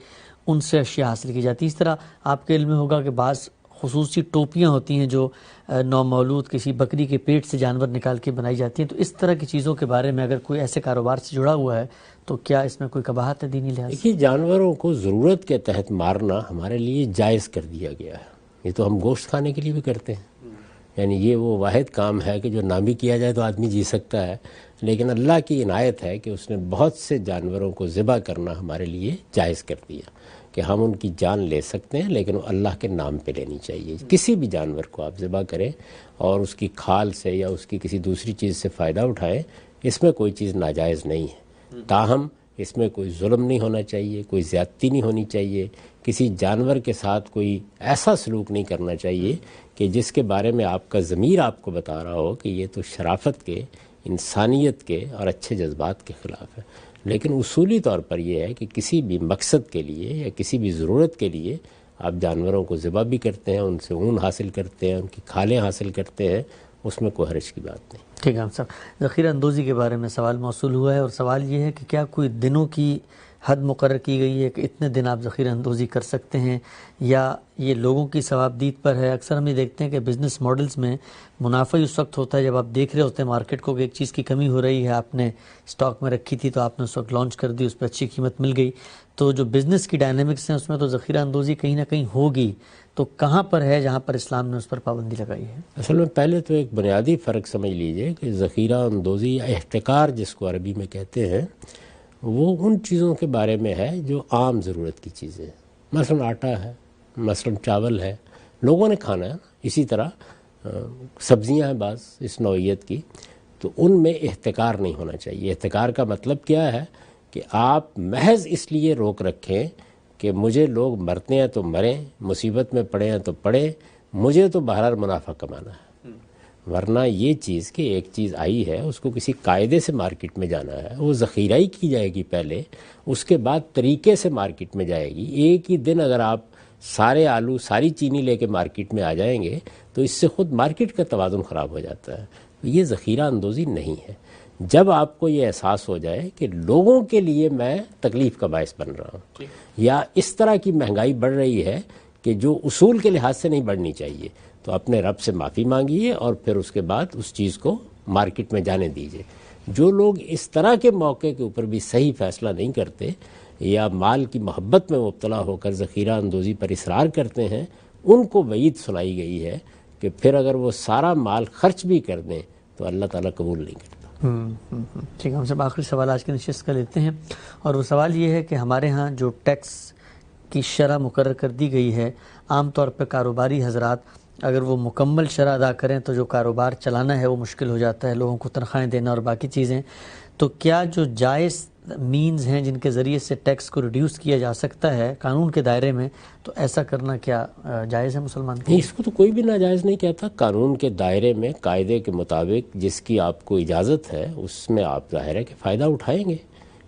ان سے اشیاء حاصل کی جاتی ہے۔ اس طرح آپ کے علم میں ہوگا کہ بعض خصوصی ٹوپیاں ہوتی ہیں جو نومولود کسی بکری کے پیٹ سے جانور نکال کے بنائی جاتی ہیں، تو اس طرح کی چیزوں کے بارے میں اگر کوئی ایسے کاروبار سے جڑا ہوا ہے تو کیا اس میں کوئی قباحت ہے دینی لحاظ سے؟ دیکھیے، جانوروں کو ضرورت کے تحت مارنا ہمارے لیے جائز کر دیا گیا ہے. یہ تو ہم گوشت کھانے کے لیے بھی کرتے ہیں، یعنی یہ وہ واحد کام ہے کہ جو نہ بھی کیا جائے تو آدمی جی سکتا ہے، لیکن اللہ کی عنایت ہے کہ اس نے بہت سے جانوروں کو ذبح کرنا ہمارے لیے جائز کر دیا کہ ہم ان کی جان لے سکتے ہیں، لیکن وہ اللہ کے نام پہ لینی چاہیے. کسی بھی جانور کو آپ ذبح کریں اور اس کی کھال سے یا اس کی کسی دوسری چیز سے فائدہ اٹھائیں، اس میں کوئی چیز ناجائز نہیں ہے. تاہم اس میں کوئی ظلم نہیں ہونا چاہیے، کوئی زیادتی نہیں ہونی چاہیے، کسی جانور کے ساتھ کوئی ایسا سلوک نہیں کرنا چاہیے کہ جس کے بارے میں آپ کا ضمیر آپ کو بتا رہا ہو کہ یہ تو شرافت کے، انسانیت کے اور اچھے جذبات کے خلاف ہے. لیکن اصولی طور پر یہ ہے کہ کسی بھی مقصد کے لیے یا کسی بھی ضرورت کے لیے آپ جانوروں کو ذبح بھی کرتے ہیں، ان سے اون حاصل کرتے ہیں، ان کی کھالیں حاصل کرتے ہیں، اس میں کوئی حرج کی بات نہیں. ٹھیک ہے صاحب، ذخیرہ اندوزی کے بارے میں سوال موصول ہوا ہے، اور سوال یہ ہے کہ کیا کوئی دنوں کی حد مقرر کی گئی ہے کہ اتنے دن آپ ذخیرہ اندوزی کر سکتے ہیں، یا یہ لوگوں کی ثوابدید پر ہے؟ اکثر ہم یہ دیکھتے ہیں کہ بزنس ماڈلز میں منافع اس وقت ہوتا ہے جب آپ دیکھ رہے ہوتے ہیں مارکیٹ کو کہ ایک چیز کی کمی ہو رہی ہے، آپ نے سٹاک میں رکھی تھی تو آپ نے اس وقت لانچ کر دی، اس پہ اچھی قیمت مل گئی. تو جو بزنس کی ڈائنامکس ہیں اس میں تو ذخیرہ اندوزی کہیں نہ کہیں ہوگی، تو کہاں پر ہے جہاں پر اسلام نے اس پر پابندی لگائی ہے؟ اصل میں پہلے تو ایک بنیادی فرق سمجھ لیجئے کہ ذخیرہ اندوزی یا احتکار جس کو عربی میں کہتے ہیں، وہ ان چیزوں کے بارے میں ہے جو عام ضرورت کی چیزیں، مثلا آٹا ہے، مثلا چاول ہے، لوگوں نے کھانا ہے. اسی طرح سبزیاں ہیں بعض اس نوعیت کی، تو ان میں احتکار نہیں ہونا چاہیے. احتکار کا مطلب کیا ہے کہ آپ محض اس لیے روک رکھیں کہ مجھے لوگ مرتے ہیں تو مریں، مصیبت میں پڑے ہیں تو پڑے، مجھے تو بہرحال منافع کمانا ہے. ورنہ یہ چیز کہ ایک چیز آئی ہے اس کو کسی قاعدے سے مارکیٹ میں جانا ہے، وہ ذخیرہ ہی کی جائے گی پہلے، اس کے بعد طریقے سے مارکیٹ میں جائے گی. ایک ہی دن اگر آپ سارے آلو ساری چینی لے کے مارکیٹ میں آ جائیں گے تو اس سے خود مارکیٹ کا توازن خراب ہو جاتا ہے. یہ ذخیرہ اندوزی نہیں ہے. جب آپ کو یہ احساس ہو جائے کہ لوگوں کے لیے میں تکلیف کا باعث بن رہا ہوں، یا اس طرح کی مہنگائی بڑھ رہی ہے کہ جو اصول کے لحاظ سے نہیں بڑھنی چاہیے، تو اپنے رب سے معافی مانگیے اور پھر اس کے بعد اس چیز کو مارکیٹ میں جانے دیجیے. جو لوگ اس طرح کے موقع کے اوپر بھی صحیح فیصلہ نہیں کرتے یا مال کی محبت میں مبتلا ہو کر ذخیرہ اندوزی پر اصرار کرتے ہیں، ان کو وعید سنائی گئی ہے کہ پھر اگر وہ سارا مال خرچ بھی کر دیں تو اللہ تعالیٰ قبول نہیں کرتا. ٹھیک ہے، ہم سب آخری سوال آج کی نشست کا لیتے ہیں، اور وہ سوال یہ ہے کہ ہمارے ہاں جو ٹیکس کی شرح مقرر کر دی گئی ہے، عام طور پہ کاروباری حضرات اگر وہ مکمل شرح ادا کریں تو جو کاروبار چلانا ہے وہ مشکل ہو جاتا ہے، لوگوں کو تنخواہیں دینا اور باقی چیزیں. تو کیا جو جائز مینز ہیں جن کے ذریعے سے ٹیکس کو ریڈیوس کیا جا سکتا ہے قانون کے دائرے میں، تو ایسا کرنا کیا جائز ہے مسلمان کے؟ اس کو تو کوئی بھی ناجائز نہیں کہتا. قانون کے دائرے میں قاعدے کے مطابق جس کی آپ کو اجازت ہے اس میں آپ ظاہر ہے کہ فائدہ اٹھائیں گے.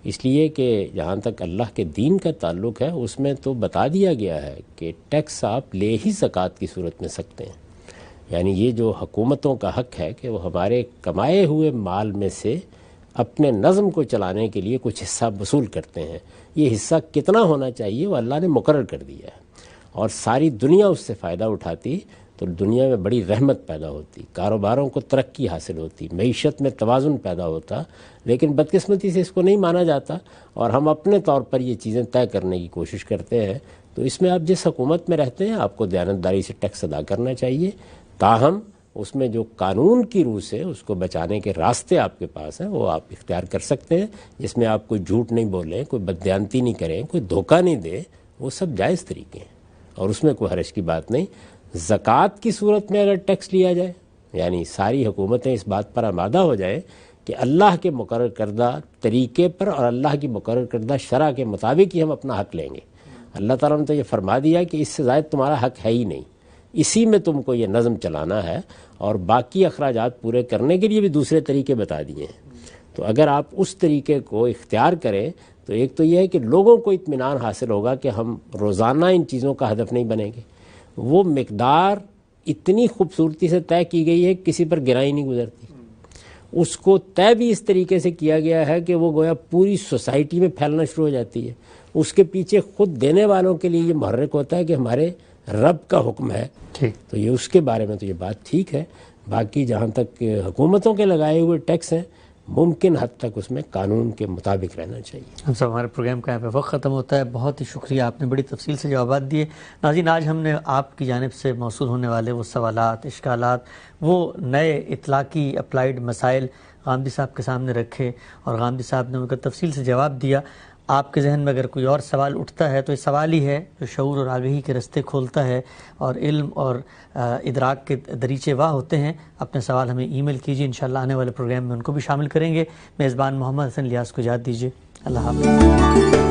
اس لیے کہ جہاں تک اللہ کے دین کا تعلق ہے اس میں تو بتا دیا گیا ہے کہ ٹیکس آپ لے ہی زکوٰۃ کی صورت میں سکتے ہیں. یعنی یہ جو حکومتوں کا حق ہے کہ وہ ہمارے کمائے ہوئے مال میں سے اپنے نظم کو چلانے کے لیے کچھ حصہ وصول کرتے ہیں. یہ حصہ کتنا ہونا چاہیے وہ اللہ نے مقرر کر دیا ہے، اور ساری دنیا اس سے فائدہ اٹھاتی تو دنیا میں بڑی رحمت پیدا ہوتی، کاروباروں کو ترقی حاصل ہوتی، معیشت میں توازن پیدا ہوتا. لیکن بدقسمتی سے اس کو نہیں مانا جاتا اور ہم اپنے طور پر یہ چیزیں طے کرنے کی کوشش کرتے ہیں. تو اس میں آپ جس حکومت میں رہتے ہیں آپ کو دیانتداری سے ٹیکس ادا کرنا چاہیے. تاہم اس میں جو قانون کی روح سے اس کو بچانے کے راستے آپ کے پاس ہیں وہ آپ اختیار کر سکتے ہیں، جس میں آپ کوئی جھوٹ نہیں بولیں، کوئی بددیانتی نہیں کریں، کوئی دھوکہ نہیں دیں. وہ سب جائز طریقے ہیں اور اس میں کوئی حرج کی بات نہیں. زکوٰۃ کی صورت میں اگر ٹیکس لیا جائے، یعنی ساری حکومتیں اس بات پر آمادہ ہو جائیں کہ اللہ کے مقرر کردہ طریقے پر اور اللہ کی مقرر کردہ شرع کے مطابق ہی ہم اپنا حق لیں گے. اللہ تعالیٰ نے تو یہ فرما دیا کہ اس سے زائد تمہارا حق ہے ہی نہیں، اسی میں تم کو یہ نظم چلانا ہے، اور باقی اخراجات پورے کرنے کے لیے بھی دوسرے طریقے بتا دیے ہیں. تو اگر آپ اس طریقے کو اختیار کریں تو ایک تو یہ ہے کہ لوگوں کو اطمینان حاصل ہوگا کہ ہم روزانہ ان چیزوں کا ہدف نہیں بنیں گے. وہ مقدار اتنی خوبصورتی سے طے کی گئی ہے کسی پر گرائی نہیں گزرتی. اس کو طے بھی اس طریقے سے کیا گیا ہے کہ وہ گویا پوری سوسائٹی میں پھیلنا شروع ہو جاتی ہے. اس کے پیچھے خود دینے والوں کے لیے یہ محرک ہوتا ہے کہ ہمارے رب کا حکم ہے ٹھیک، تو یہ اس کے بارے میں تو یہ بات ٹھیک ہے. باقی جہاں تک حکومتوں کے لگائے ہوئے ٹیکس ہیں ممکن حد تک اس میں قانون کے مطابق رہنا چاہیے. ہم سب ہمارے پروگرام کا یہاں پہ وقت ختم ہوتا ہے. بہت ہی شکریہ، آپ نے بڑی تفصیل سے جوابات دیے. ناظرین، آج ہم نے آپ کی جانب سے موصول ہونے والے وہ سوالات، اشکالات، وہ نئے اطلاقی اپلائیڈ مسائل غامدی صاحب کے سامنے رکھے اور غامدی صاحب نے ان کا تفصیل سے جواب دیا. آپ کے ذہن میں اگر کوئی اور سوال اٹھتا ہے تو یہ سوال ہی ہے جو شعور اور آگہی کے رستے کھولتا ہے اور علم اور ادراک کے دریچے واہ ہوتے ہیں. اپنے سوال ہمیں ای میل کیجیے، انشاءاللہ آنے والے پروگرام میں ان کو بھی شامل کریں گے. میزبان محمد حسن الیاس کو اجازت دیجیے. اللہ حافظ.